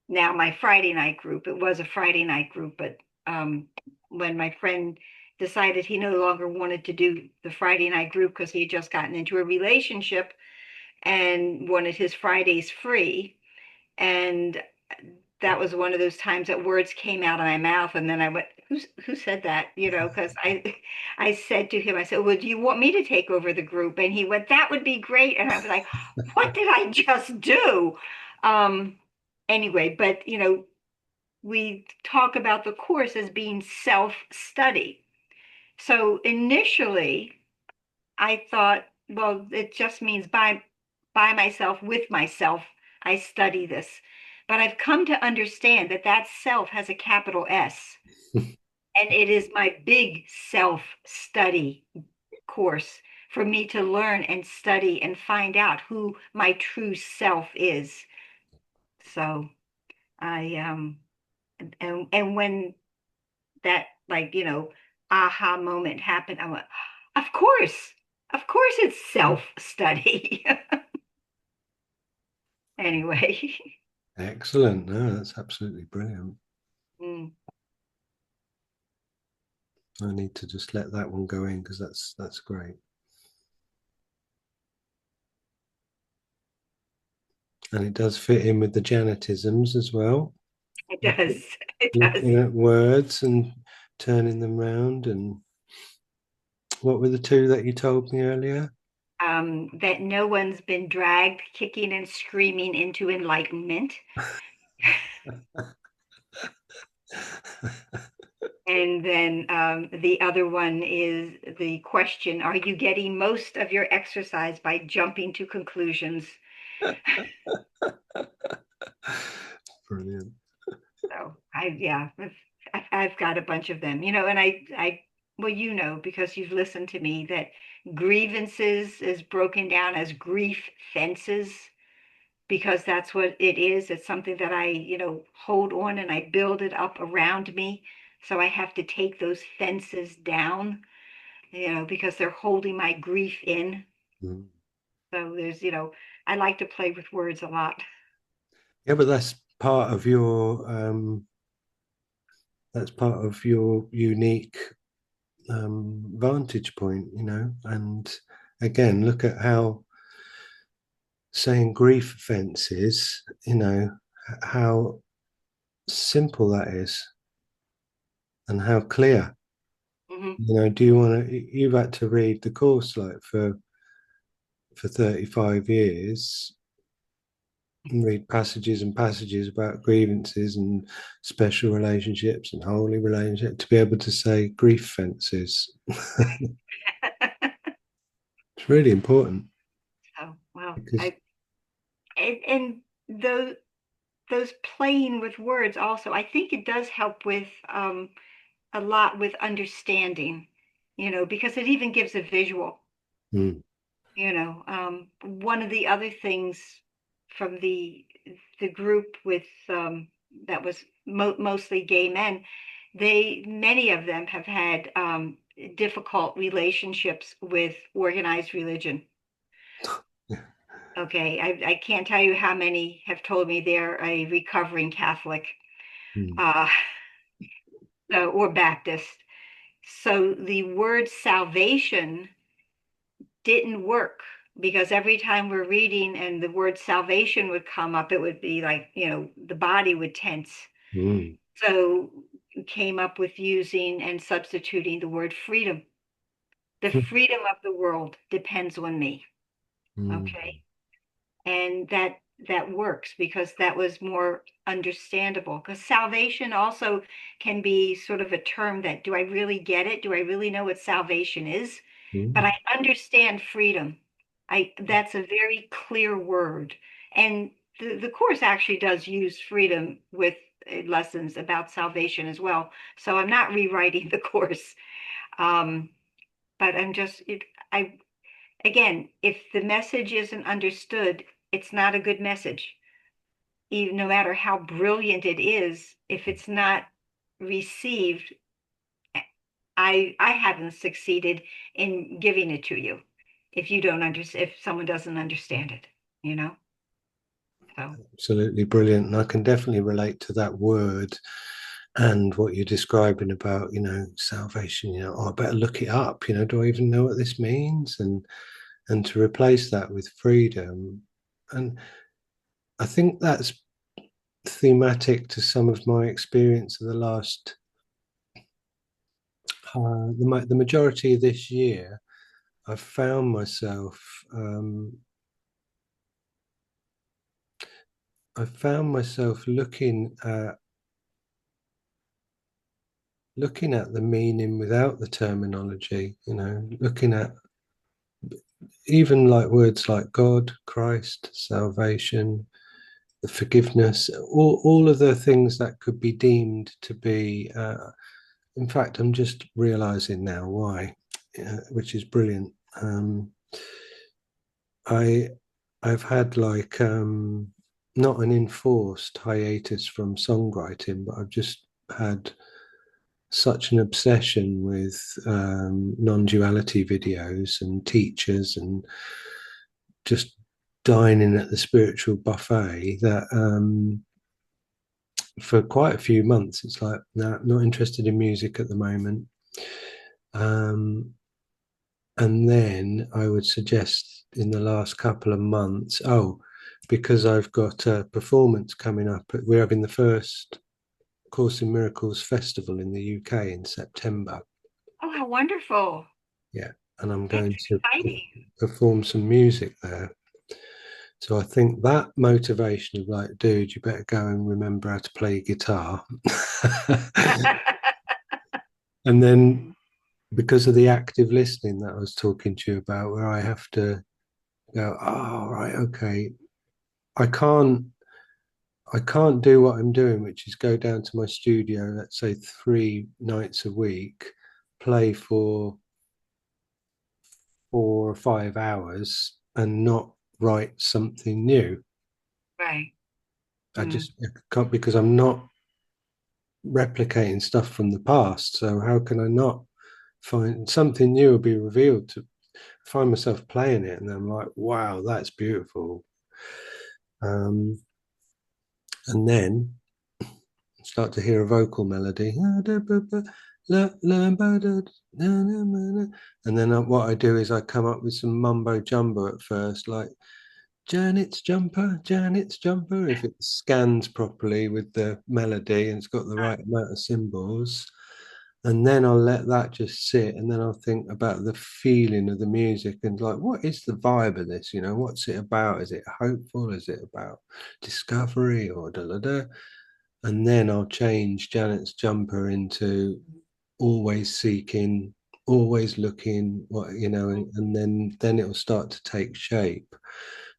now my Friday night group. It was a Friday night group, but when my friend decided he no longer wanted to do the Friday night group because he had just gotten into a relationship and wanted his Fridays free, and that was one of those times that words came out of my mouth, and then I went, who said that? Because I said to him, I said, well, do you want me to take over the group? And he went, that would be great. And I was like, what did I just do? Um, anyway, but we talk about the course as being self-study. So initially, I thought, well, it just means by myself, with myself, I study this. But I've come to understand that that self has a capital S, and it is my big self-study course for me to learn and study and find out who my true self is. So I and when that, like, aha moment happened. I went, of course it's self-study. Anyway. Excellent. No, that's absolutely brilliant. Mm, I need to just let that one go in because that's great. And it does fit in with the Janitisms as well. it does. It does. Looking at words and turning them round. And what were the two that you told me earlier? That no one's been dragged kicking and screaming into enlightenment. And then the other one is the question, are you getting most of your exercise by jumping to conclusions? Brilliant. So yeah, I've got a bunch of them, and well, because you've listened to me, that grievances is broken down as grief fences, because that's what it is. It's something that I, hold on and I build it up around me. So I have to take those fences down, because they're holding my grief in. Mm. So I like to play with words a lot. Yeah, but that's part of your unique vantage point, And again, look at how saying grief fences, how simple that is and how clear. Hmm. Do you want to? You've had to read the course like for 35 years and read passages and passages about grievances and special relationships and holy relationships to be able to say grief fences. It's really important So, well, because and those playing with words also, I think it does help with a lot with understanding, because it even gives a visual. mm, One of the other things from the group with that was mostly gay men, many of them have had difficult relationships with organized religion. yeah, Okay, I can't tell you how many have told me they're a recovering Catholic, mm, uh, or Baptist. So the word salvation didn't work, because every time we're reading and the word salvation would come up, it would be like, the body would tense. mm, So we came up with using and substituting the word freedom. The freedom of the world depends on me. mm, Okay. And that works, because that was more understandable, because salvation also can be sort of a term that, do I really get it? Do I really know what salvation is? But mm, I understand freedom. I That's a very clear word. And the course actually does use freedom with lessons about salvation as well, so I'm not rewriting the course. um, but I'm just it I again, if the message isn't understood, it's not a good message. Even no matter how brilliant it is, if it's not received, I haven't succeeded in giving it to you if you don't understand, if someone doesn't understand it, you know? So, absolutely brilliant. And I can definitely relate to that word and what you're describing about, salvation. Oh, I better look it up. Do I even know what this means? And to replace that with freedom. And I think that's thematic to some of my experience of the last, the majority of this year. I've found myself, looking at the meaning without the terminology. Looking at even like words like God, Christ, salvation, the forgiveness, all of the things that could be deemed to be. In fact, I'm just realizing now why, which is brilliant. I I've had like not an enforced hiatus from songwriting, but I've just had such an obsession with non-duality videos and teachers and just dining at the spiritual buffet that for quite a few months it's like, no, not interested in music at the moment. um, and then I would suggest in the last couple of months, oh, because I've got a performance coming up, we're having the first Course in Miracles festival in the UK in September. Oh, how wonderful. Yeah, and I'm That's going to exciting. perform some music there. So I think that motivation of like, dude, you better go and remember how to play guitar. And then because of the active listening that I was talking to you about, where I have to go, oh, right, okay, I can't I can't do what I'm doing, which is go down to my studio, let's say 3 nights a week, play for 4 or 5 hours and not write something new. Right. I Mm. just can't, because I'm not replicating stuff from the past. So how can I not find something new will be revealed to find myself playing it and I'm like, wow, that's beautiful. And then start to hear a vocal melody. And then what I do is I come up with some mumbo jumbo at first, like Janet's jumper, Janet's jumper. If it scans properly with the melody and it's got the right amount of symbols, and then I'll let that just sit, and then I'll think about the feeling of the music and like, what is the vibe of this? You know, what's it about? Is it hopeful? Is it about discovery or da da da? And then I'll change Janet's jumper into always seeking, always looking, what you know, and then it'll start to take shape.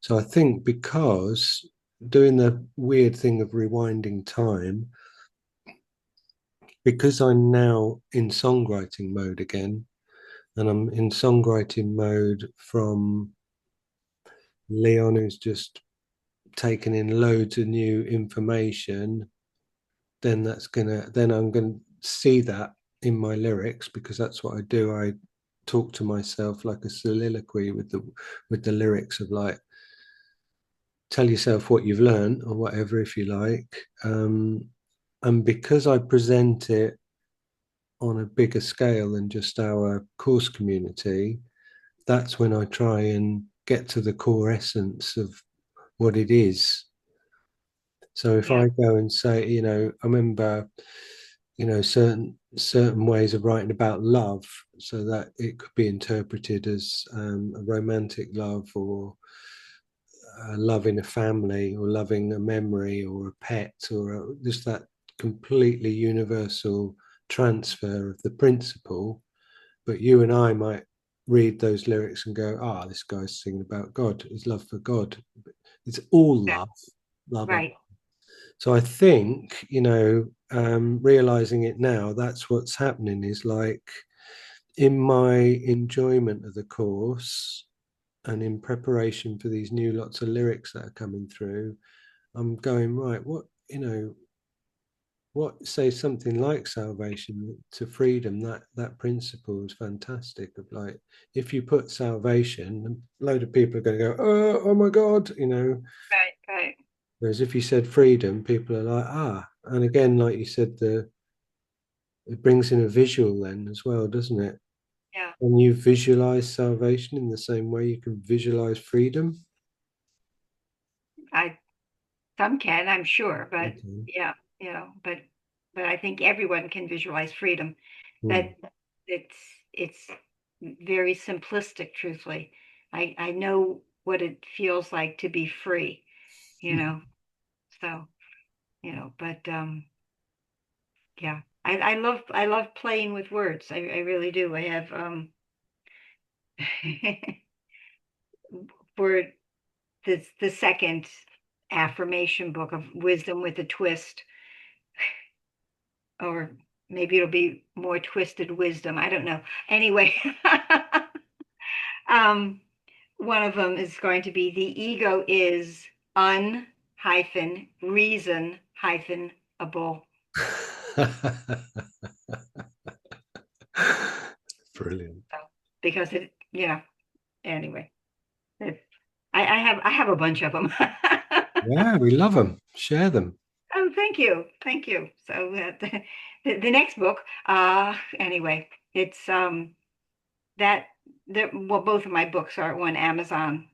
So I think because doing the weird thing of rewinding time, because I'm now in songwriting mode again, and I'm in songwriting mode from Leon, who's just taken in loads of new information, then I'm gonna see that in my lyrics because that's what I do. I talk to myself like a soliloquy with the lyrics of like, tell yourself what you've learned or whatever if you like. And because I present it on a bigger scale than just our course community, that's when I try and get to the core essence of what it is. So if Yeah. I go and say, I remember, certain ways of writing about love, so that it could be interpreted as a romantic love or loving a family or loving a memory or a pet or just that completely universal transfer of the principle. But you and I might read those lyrics and go, ah, this guy's singing about God, his love for God. It's all That, love, blah, blah. right. So I think, realizing it now, that's what's happening is like in my enjoyment of the course and in preparation for these new lots of lyrics that are coming through, I'm going, right, what say something like salvation to freedom, that principle is fantastic of like, if you put salvation, a load of people are going to go, oh my God, Right. Right. whereas if you said freedom, people are like, ah. And again, like you said, it brings in a visual then as well, doesn't it? Yeah. Can you visualize salvation in the same way you can visualize freedom? I Some can, I'm sure, but Okay. yeah, but I think everyone can visualize freedom. Hmm. That it's it's very simplistic, truthfully. I know what it feels like to be free, you know. So, but yeah. I love playing with words. I really do. I have for the second affirmation book of Wisdom with a Twist, or maybe it'll be more twisted wisdom. I don't know. Anyway, um, one of them is going to be the ego is un hyphen reason hyphen able. Brilliant. So, because anyway, it, I have a bunch of them. Yeah, we love them. Share them. Oh, thank you. Thank you. So the next book, anyway, it's that well, both of my books are on Amazon.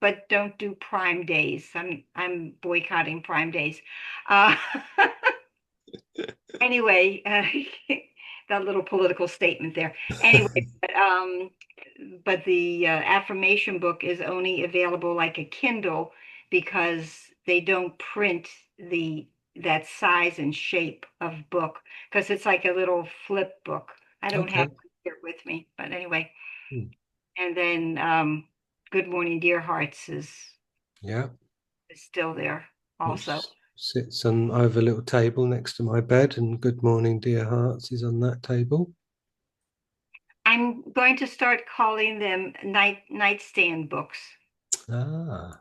But don't do Prime days. I'm boycotting Prime days. Uh, anyway, that little political statement there. Anyway, but the affirmation book is only available like a Kindle because they don't print the that size and shape of book because it's like a little flip book. I don't have Okay. one here with me, but anyway. Hmm. And then Good Morning Dear Hearts Yeah. is still there also. Which sits on over a little table next to my bed, and Good Morning, Dear Hearts is on that table. I'm going to start calling them nightstand books Ah,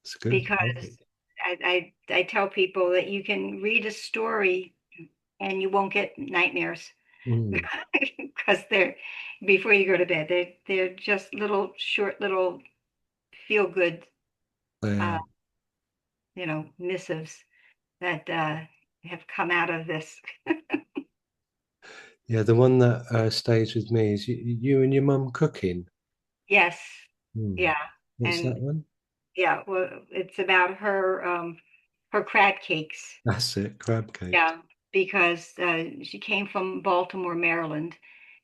it's good. because I tell people that you can read a story and you won't get nightmares Mm, because they're before you go to bed. They're just little short little feel good uh, yeah. missives that have come out of this. Yeah, the one that stays with me is you and your mum cooking. Yes, Hmm. yeah, What's that and one? yeah, well, it's about her crab cakes. That's it, crab cakes. Yeah, because she came from Baltimore, Maryland,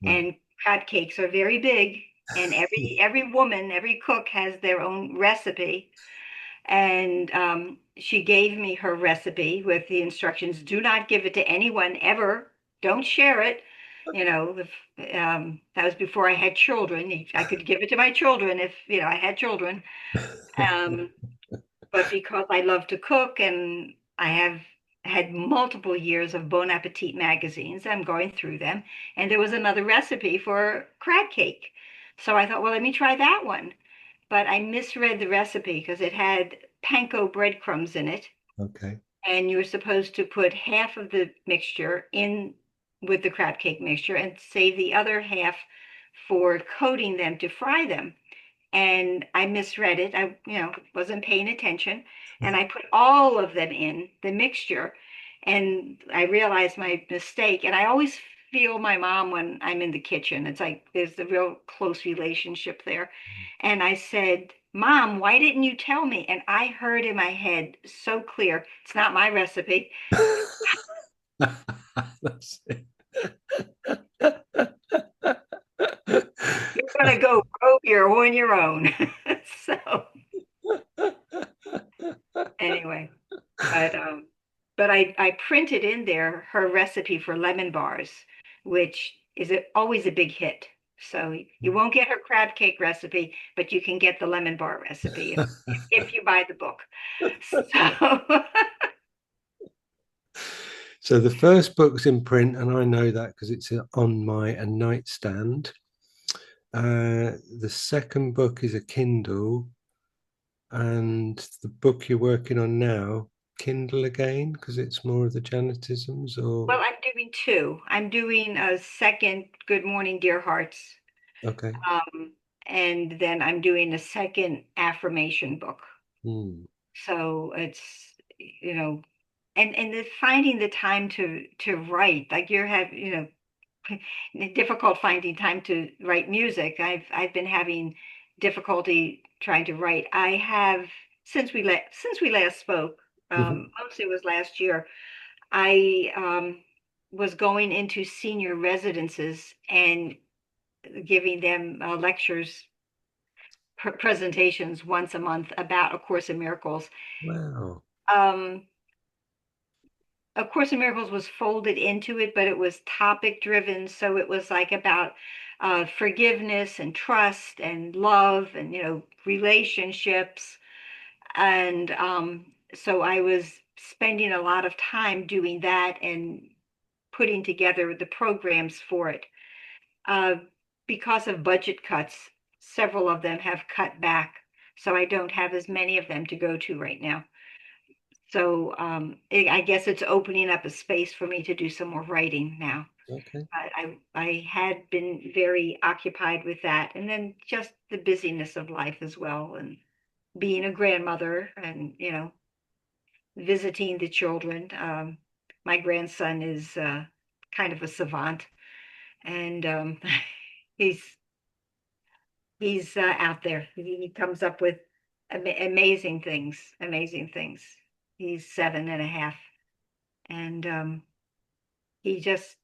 Right. and crab cakes are very big, and every woman, every cook has their own recipe. And she gave me her recipe with the instructions: do not give it to anyone ever. Don't share it. That was before I had children. I could give it to my children if I had children. Um, but because I love to cook and I have had multiple years of Bon Appetit magazines, I'm going through them, and there was another recipe for crab cake. So I thought, well, let me try that one. But I misread the recipe because it had panko breadcrumbs in it, Okay. and you were supposed to put half of the mixture in with the crab cake mixture and save the other half for coating them to fry them. And I misread it. I, wasn't paying attention, and I put all of them in the mixture, and I realized my mistake. And I always feel my mom when I'm in the kitchen. It's like there's a real close relationship there. And I said, Mom, why didn't you tell me? And I heard in my head so clear, it's not my recipe. That's it. You're gonna go grow here on your own. So anyway, but I printed in there her recipe for lemon bars, which is always a big hit. So you won't get her crab cake recipe, but you can get the lemon bar recipe if you buy the book. So So the first book's in print, and I know that because it's on my nightstand. The second book is a Kindle, and the book you're working on now, Kindle again, because it's more of the Janitisms, or well, I'm doing two. I'm doing a second Good Morning, Dear Hearts, okay. um, and then I'm doing a second affirmation book. Hmm. So it's you know, and finding the time to write, like you're having, difficult finding time to write music. I've been having difficulty trying to write. I have since we last spoke, Mhm. mostly it was last year. I was going into senior residences and giving them lectures, presentations once a month about A Course in Miracles. Wow. Um, A Course in Miracles was folded into it, but it was topic driven. So it was like about forgiveness and trust and love and, relationships. And so I was spending a lot of time doing that and putting together the programs for it. Uh, because of budget cuts, several of them have cut back. So I don't have as many of them to go to right now. So I guess it's opening up a space for me to do some more writing now. Okay. I had been very occupied with that, and then just the busyness of life as well, and being a grandmother, and visiting the children. My grandson is kind of a savant, and he's he's out there. He comes up with amazing things, amazing things. He's 7.5, and he just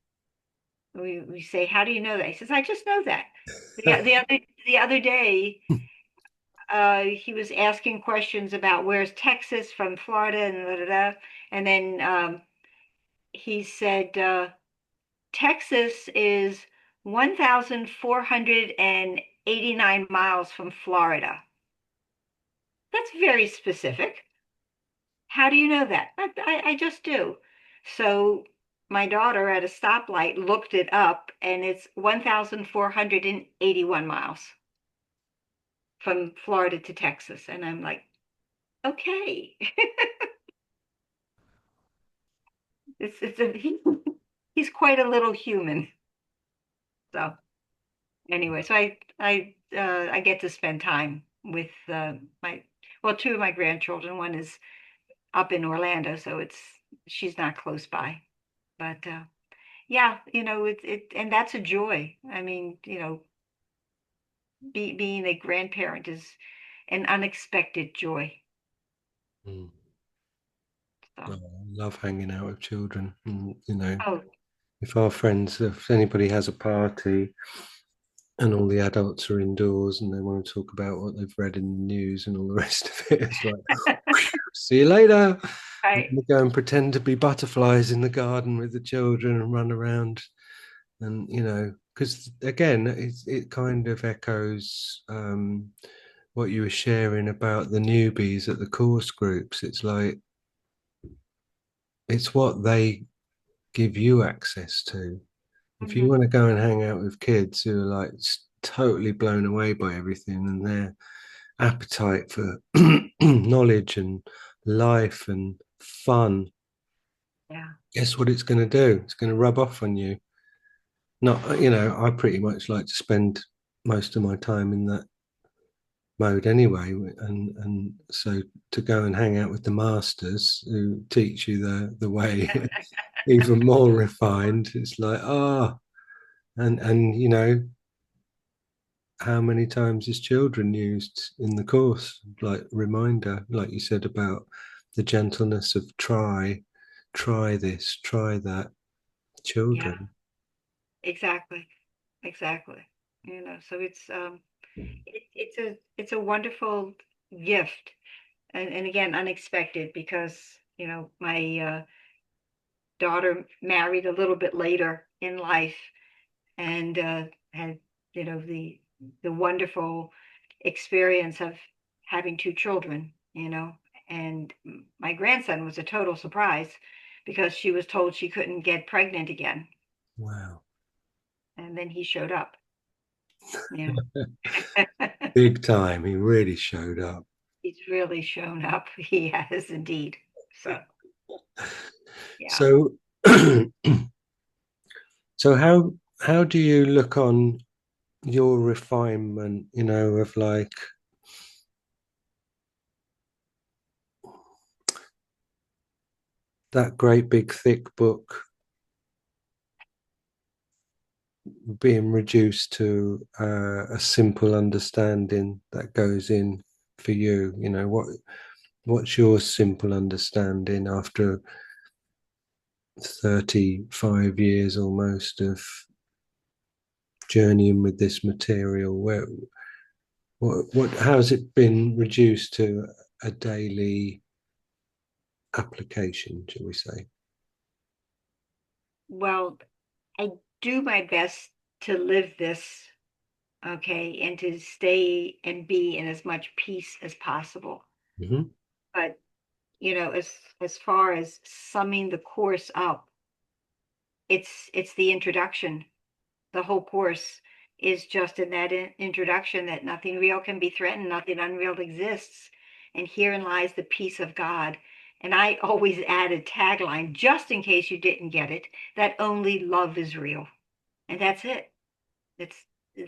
we say, "How do you know that?" He says, "I just know that." The other day, he was asking questions about where's Texas from Florida and da, da, da. And then he said, Texas is 1,489 miles from Florida. That's very specific. How do you know that? I just do. So my daughter at a stoplight looked it up, and it's 1,481 miles from Florida to Texas. And I'm like, okay. He's quite a little human. So anyway, so I get to spend time with my two of my grandchildren. One is up in Orlando, so she's not close by. But yeah, and that's a joy. I mean, being a grandparent is an unexpected joy. Mm. Oh, So, I love hanging out with children. And, oh, if anybody has a party and all the adults are indoors and they want to talk about what they've read in the news and all the rest of it, it's like, see you later. I'm right. going to go and pretend to be butterflies in the garden with the children and run around. And, because again, it kind of echoes what you were sharing about the newbies at the course groups. It's like, it's what they give you access to. If you Mhm. want to go and hang out with kids who are like totally blown away by everything and their appetite for knowledge and life and fun, Yeah, guess what it's going to do? It's going to rub off on you. Not, I pretty much like to spend most of my time in that mode anyway, and so to go and hang out with the masters who teach you the way even more refined, it's like and how many times is children used in the course, like reminder, like you said about the gentleness of try this, try that. yeah, Children. exactly, exactly. So it's a wonderful gift, and again, unexpected, because my daughter married a little bit later in life, and had the wonderful experience of having two children, and my grandson was a total surprise because she was told she couldn't get pregnant again, Wow. and then he showed up. Yeah. Big time. He really showed up. He's really shown up. He has indeed. So, yeah. So so how do you look on your refinement, of like that great big thick book being reduced to a simple understanding that goes in for you? What's your simple understanding after 35 years almost of journeying with this material? What how's it been reduced to a daily application, shall we say? Well, I do my best to live this, okay, and to stay and be in as much peace as possible. Mm-hmm. But, as far as summing the course up, it's the introduction. The whole course is just in that introduction that nothing real can be threatened, nothing unreal exists. And herein lies the peace of God. And I always add a tagline just in case you didn't get it, that only love is real. And that's it. It's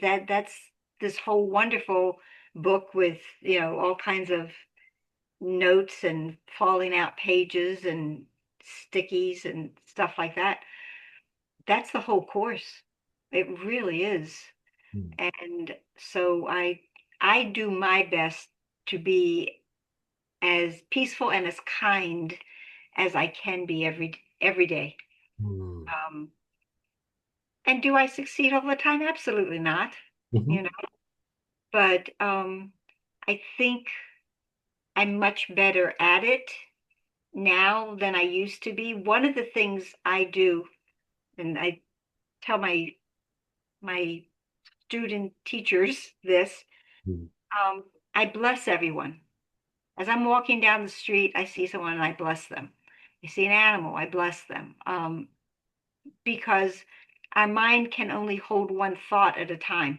that's this whole wonderful book with, all kinds of notes and falling out pages and stickies and stuff like that. That's the whole course. It really is. Mm. And so I do my best to be as peaceful and as kind as I can be every day. Mm. Um, and do I succeed all the time? Absolutely not. Mhm. You know, but I think I'm much better at it now than I used to be. One of the things I do, and I tell my student teachers this, Mm. um, I bless everyone. As I'm walking down the street, I see someone and I bless them. I see an animal, I bless them. Because our mind can only hold one thought at a time.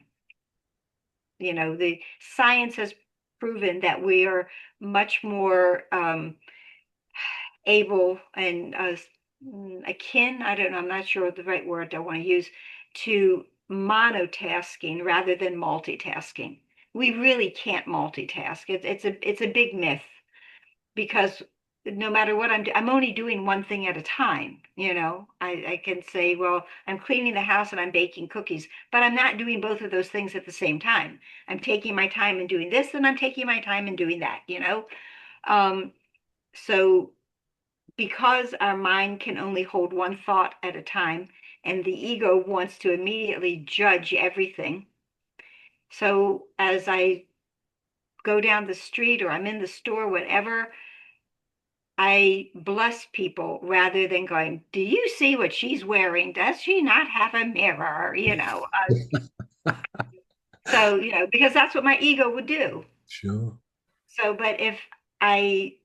The science has proven that we are much more able and akin, I don't know, I'm not sure the right word I want to use, to monotasking rather than multitasking. We really can't multitask. It's a big myth because no matter what I'm only doing one thing at a time. I can say, well, I'm cleaning the house and I'm baking cookies, but I'm not doing both of those things at the same time. I'm taking my time and doing this, and I'm taking my time and doing that. Um, so because our mind can only hold one thought at a time, and the ego wants to immediately judge everything. So as I go down the street or I'm in the store, whatever, I bless people rather than going, do you see what she's wearing? Does she not have a mirror? Because that's what my ego would do. Sure. So, but if I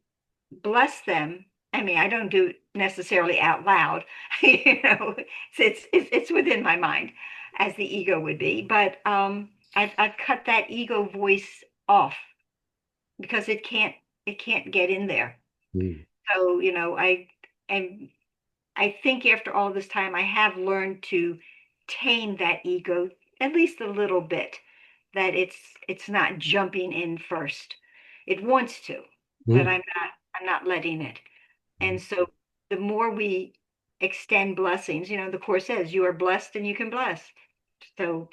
bless them, I mean, I don't do it necessarily out loud, it's within my mind as the ego would be, but I've cut that ego voice off because it can't get in there. Mm. So, and I think after all this time, I have learned to tame that ego at least a little bit, that it's not jumping in first. It wants to, but Mm. I'm not letting it. And so the more we extend blessings, the Course says you are blessed and you can bless. So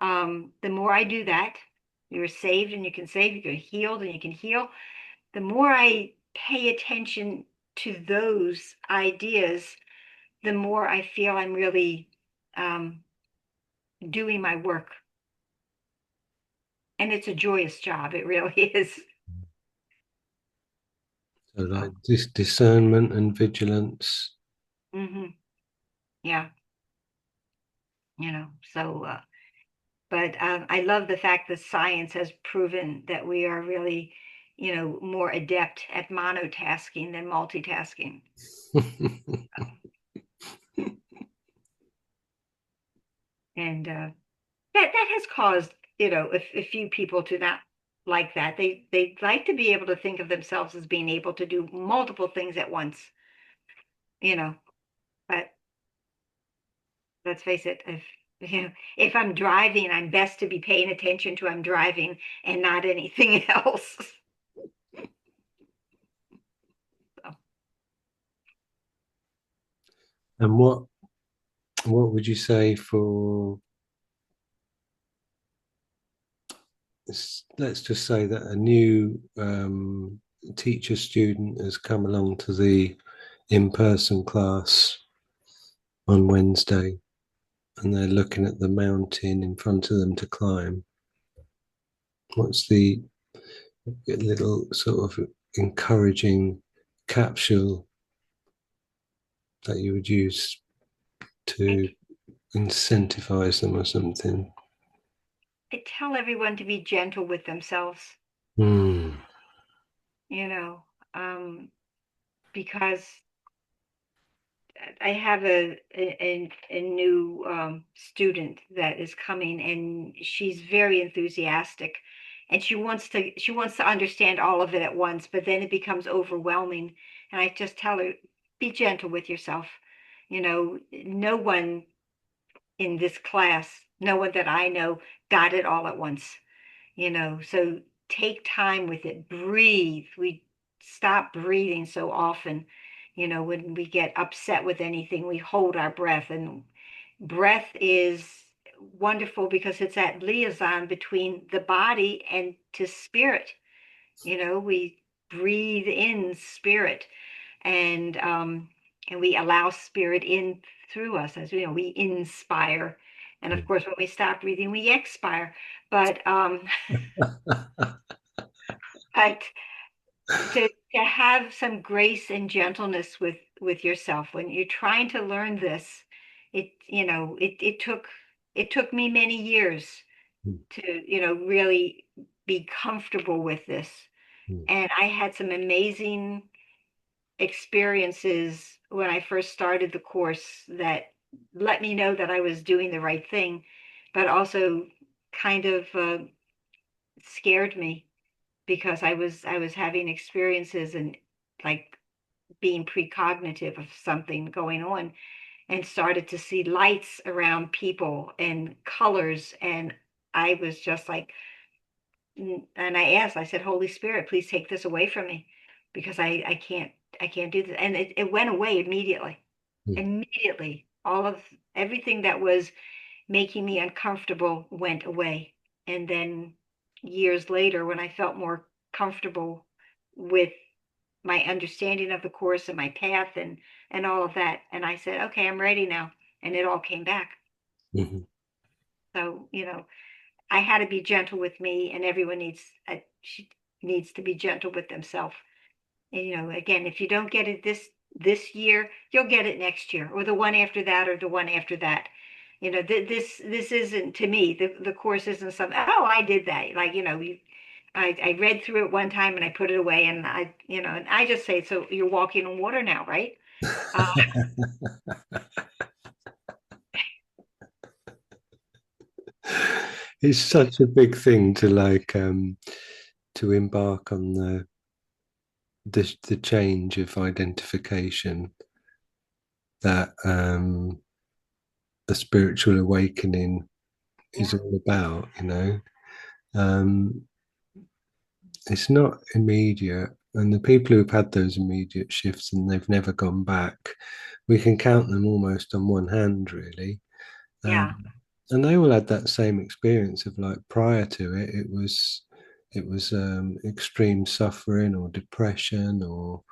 the more I do that, you're saved and you can save, you're healed and you can heal. The more I pay attention to those ideas, the more I feel I'm really um, doing my work. And it's a joyous job. It really is. So like So, this discernment and vigilance. yeah, so, but I love the fact that science has proven that we are really, more adept at monotasking than multitasking. And that has caused, a few people to not like that. They like to be able to think of themselves as being able to do multiple things at once, you know. But let's face it, if I'm driving, I'm best to be paying attention to I'm driving and not anything else. So, And what would you say for, let's just say that a new teacher student has come along to the in-person class on Wednesday and they're looking at the mountain in front of them to climb. What's the little sort of encouraging capsule that you would use I, to incentivize them or something? I tell everyone to be gentle with themselves, Mm. you know, um, because I have a new student that is coming, and she's very enthusiastic, and she wants to understand all of it at once, but then it becomes overwhelming And I just tell her, be gentle with yourself. No one in this class, no one that I know got it all at once, so take time with it, breathe. We stop breathing so often. When we get upset with anything, we hold our breath, and breath is wonderful because it's that liaison between the body and to spirit. We breathe in spirit, and we allow spirit in through us, as we inspire. And of course, when we stop breathing, we expire. But but to have some grace and gentleness with yourself when you're trying to learn this, it took me many years to really be comfortable with this. And I had some amazing experiences when I first started the course that let me know that I was doing the right thing, but also kind of scared me because I was having experiences and like being precognitive of something going on, and started to see lights around people and colors, and I was just like, and I said, Holy Spirit, please take this away from me because I can't do this. And it went away immediately. Immediately. Everything that was making me uncomfortable went away. And then years later, when I felt more comfortable with my understanding of the course and my path and all of that, and I said, okay, I'm ready now. And it all came back. Mhm. So, I had to be gentle with me, and everyone needs to be gentle with themselves. And, again, if you don't get it this year, you'll get it next year, or the one after that, or the one after that. This isn't, to me, the course isn't something. Oh, I did that. Like, I read through it one time and I put it away, and and I just say, so you're walking on water now, right? Uh, It's such a big thing to to embark on the change of identification that a spiritual awakening is yeah, all about, um, it's not immediate, and the people who've had those immediate shifts and they've never gone back, we can count them almost on one hand, really. yeah. And they all had that same experience of, like, prior to it, it was extreme suffering or depression, or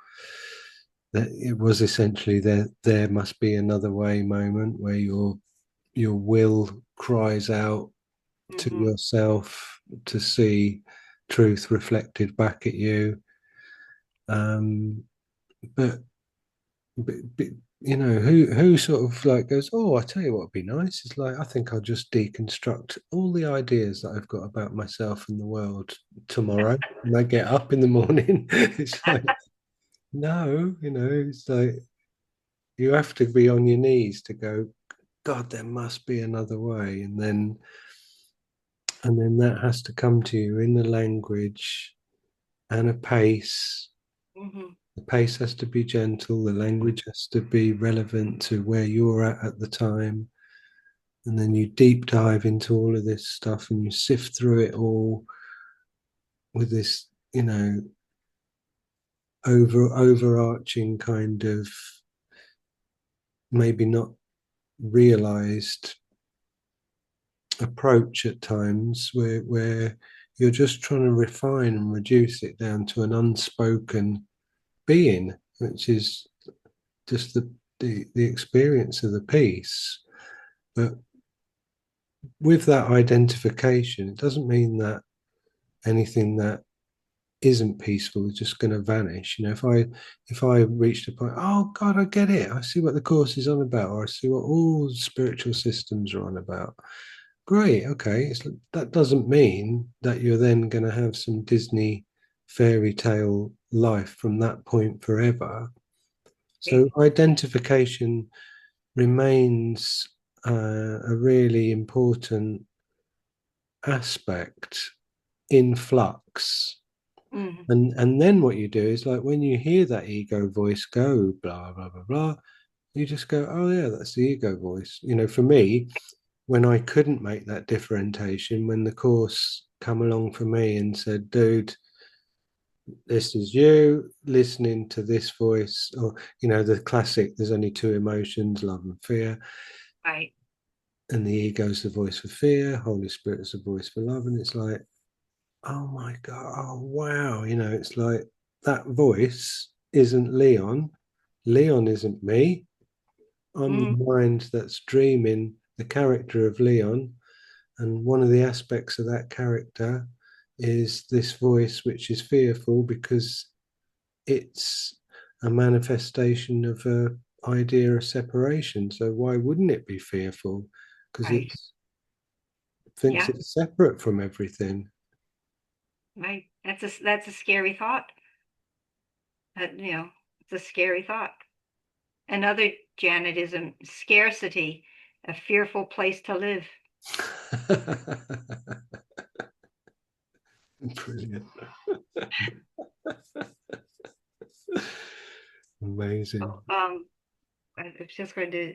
that it was essentially there must be another way moment where your will cries out to Hmm. yourself to see truth reflected back at you. Um, but, but who sort of like goes, oh, I tell you what would be nice. It's like, I think I'll just deconstruct all the ideas that I've got about myself and the world tomorrow when I get up in the morning. It's like, no, it's like you have to be on your knees to go, God, there must be another way. And then that has to come to you in the language and a pace. Hmm. The pace has to be gentle, the language has to be relevant to where you're at the time. And then you deep dive into all of this stuff and you sift through it all with this, overarching kind of, maybe not realized approach at times, where you're just trying to refine and reduce it down to an unspoken being, which is just the experience of the peace. But with that identification, it doesn't mean that anything that isn't peaceful is just going to vanish. If I reached a point, oh God, I get it. I see what the course is on about, or I see what all spiritual systems are on about. Great, okay. That doesn't mean that you're then going to have some Disney fairy tale life from that point forever. So identification remains a really important aspect in flux. Mm, And then what you do is like when you hear that ego voice go blah blah blah blah, you just go, oh yeah, that's the ego voice. You know, for me, when I couldn't make that differentiation, when the course come along for me and said, dude, this is you listening to this voice, or you know, the classic, there's only two emotions, love and fear, right. and the ego is the voice for fear, Holy Spirit is the voice for love. And it's like, oh my God, oh wow, you know, it's like that voice isn't Leon. Leon isn't me. I'm Mm, the mind that's dreaming the character of Leon. And one of the aspects of that character is this voice, which is fearful because it's a manifestation of a idea of separation. So why wouldn't it be fearful? Because right. it thinks Yeah, it's separate from everything. right. That's a scary thought. It's a scary thought. Another Janetism, scarcity, a fearful place to live. Brilliant. Amazing. Oh, I was just going to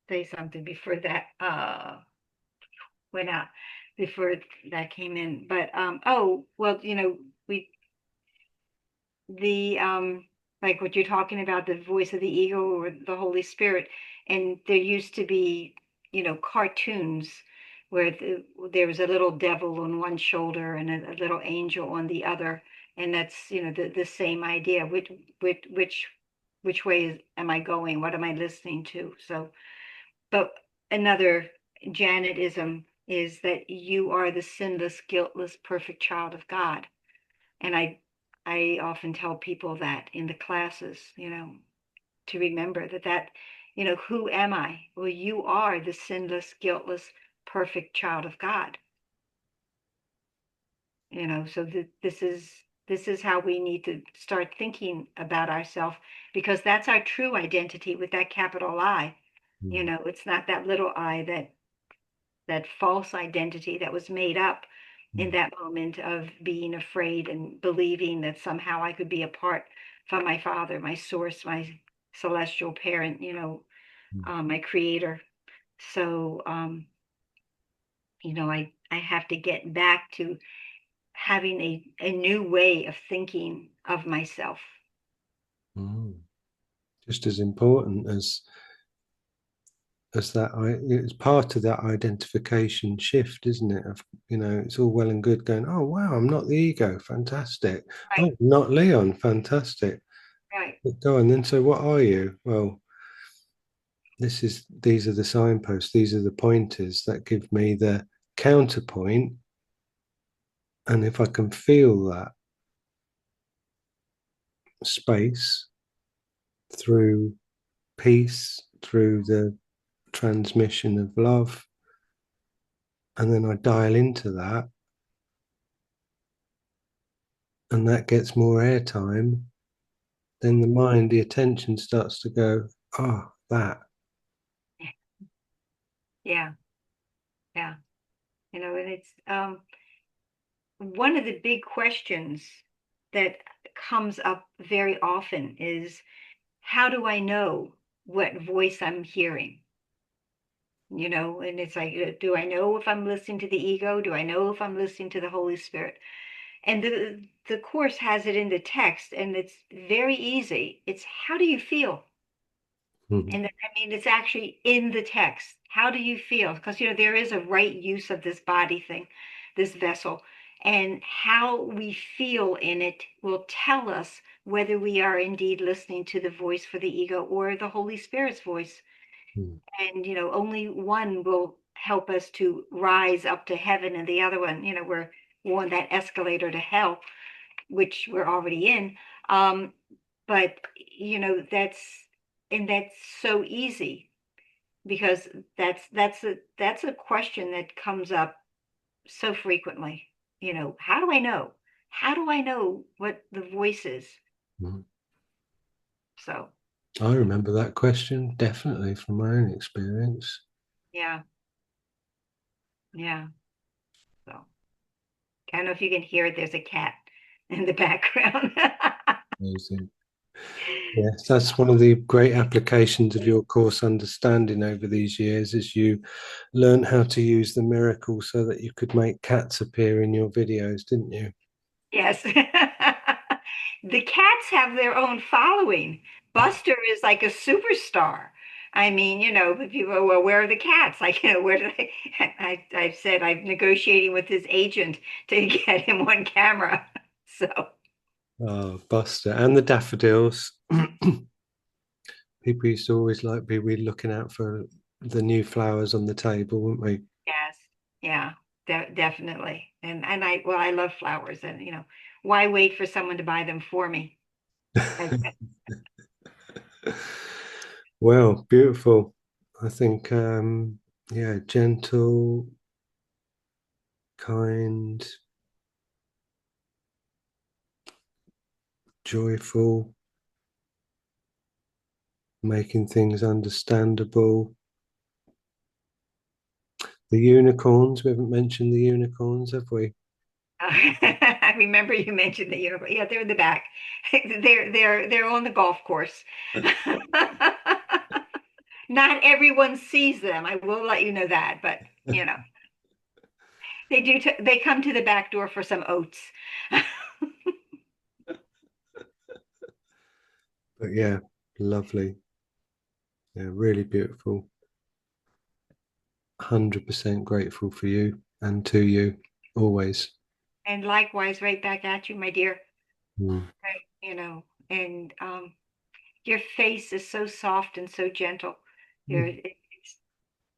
say something before that went out, before that came in. But oh well, we the like what you're talking about, the voice of the ego or the Holy Spirit, and there used to be, cartoons where there was a little devil on one shoulder and a little angel on the other, and that's the same idea. Which way am I going? What am I listening to? So, but another Janetism is that you are the sinless, guiltless, perfect child of God. And I often tell people that in the classes, to remember that, who am I? Well, you are the sinless, guiltless, perfect child of God. So this is how we need to start thinking about ourselves, because that's our true identity with that capital I. Mm, It's not that little I, that false identity that was made up in mm, that moment of being afraid and believing that somehow I could be apart from my father, my source, my celestial parent, mm, my creator. So, I have to get back to having a new way of thinking of myself. mm. Just as important as that, it's part of that identification shift, isn't it? Of, you know, it's all well and good going, oh wow, I'm not the ego, fantastic. Right, Oh, not Leon, fantastic. right. But go on then. So what are you? Well, these are the signposts, these are the pointers that give me the counterpoint. And if I can feel that space through peace, through the transmission of love, and then I dial into that, and that gets more airtime, then the mind, the attention starts to go, oh, that. Yeah, yeah. And it's one of the big questions that comes up very often is, how do I know what voice I'm hearing? And it's like, do I know if I'm listening to the ego? Do I know if I'm listening to the Holy Spirit? And the course has it in the text, and it's very easy. It's, how do you feel? Mhm. And I mean, it's actually in the text. How do you feel? Because, there is a right use of this body thing, this vessel. And how we feel in it will tell us whether we are indeed listening to the voice for the ego or the Holy Spirit's voice. Mhm. And, only one will help us to rise up to heaven, and the other one, we're on that escalator to hell, which we're already in. But, that's so easy, because that's a question that comes up so frequently. How do I know? How do I know what the voice is? Mhm. So, I remember that question definitely from my own experience. yeah, yeah. So. I don't know if you can hear it. There's a cat in the background. Amazing. Yes, that's one of the great applications of your course understanding over these years is you learn how to use the miracle so that you could make cats appear in your videos, didn't you? Yes. The cats have their own following. Buster is like a superstar. I mean, the people are, well, where are the cats? Like, where do they? I've said I'm negotiating with his agent to get him on camera. So, Oh, Buster and the daffodils. People used to always like be really looking out for the new flowers on the table, wouldn't we? yes, yeah, definitely. And I love flowers, and why wait for someone to buy them for me? I, Well, beautiful. I think, yeah, gentle, kind, joyful, making things understandable. The unicorns, we haven't mentioned the unicorns, have we? I remember you mentioned the unicorn. Yeah, they're in the back. They're on the golf course. Not everyone sees them. I will let you know that, but they do. They come to the back door for some oats. But yeah, lovely. Yeah, really beautiful. 100% grateful for you and to you always. And likewise, right back at you, my dear. Mm. Right, and your face is so soft and so gentle.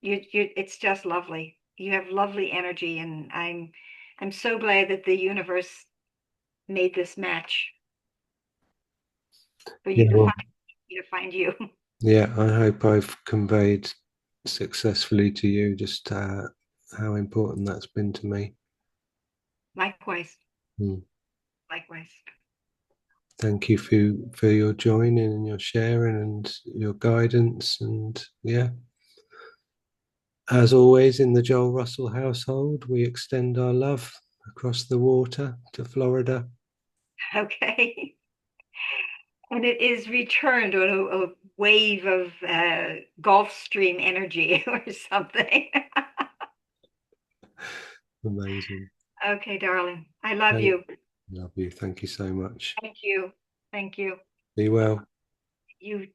It's just lovely. You have lovely energy, and I'm so glad that the universe made this match for Yeah, you to well, find you. yeah, I hope I've conveyed successfully to you just how important that's been to me. Likewise, Mm. likewise. Thank you for your joining and your sharing and your guidance. And yeah, as always in the Joel Russell household, we extend our love across the water to Florida. Okay. And it is returned on a wave of Gulf Stream energy or something. Amazing. Okay, darling. I love Thank- you. Love you. Thank you so much. Thank you. Thank you. Be well. You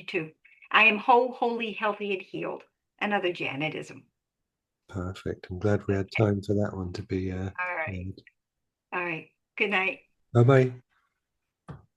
too. I am whole, holy, healthy, and healed. Another Janetism. Perfect. I'm glad we had Okay. time for that one to be All right. heard. All right. Good night. Bye bye.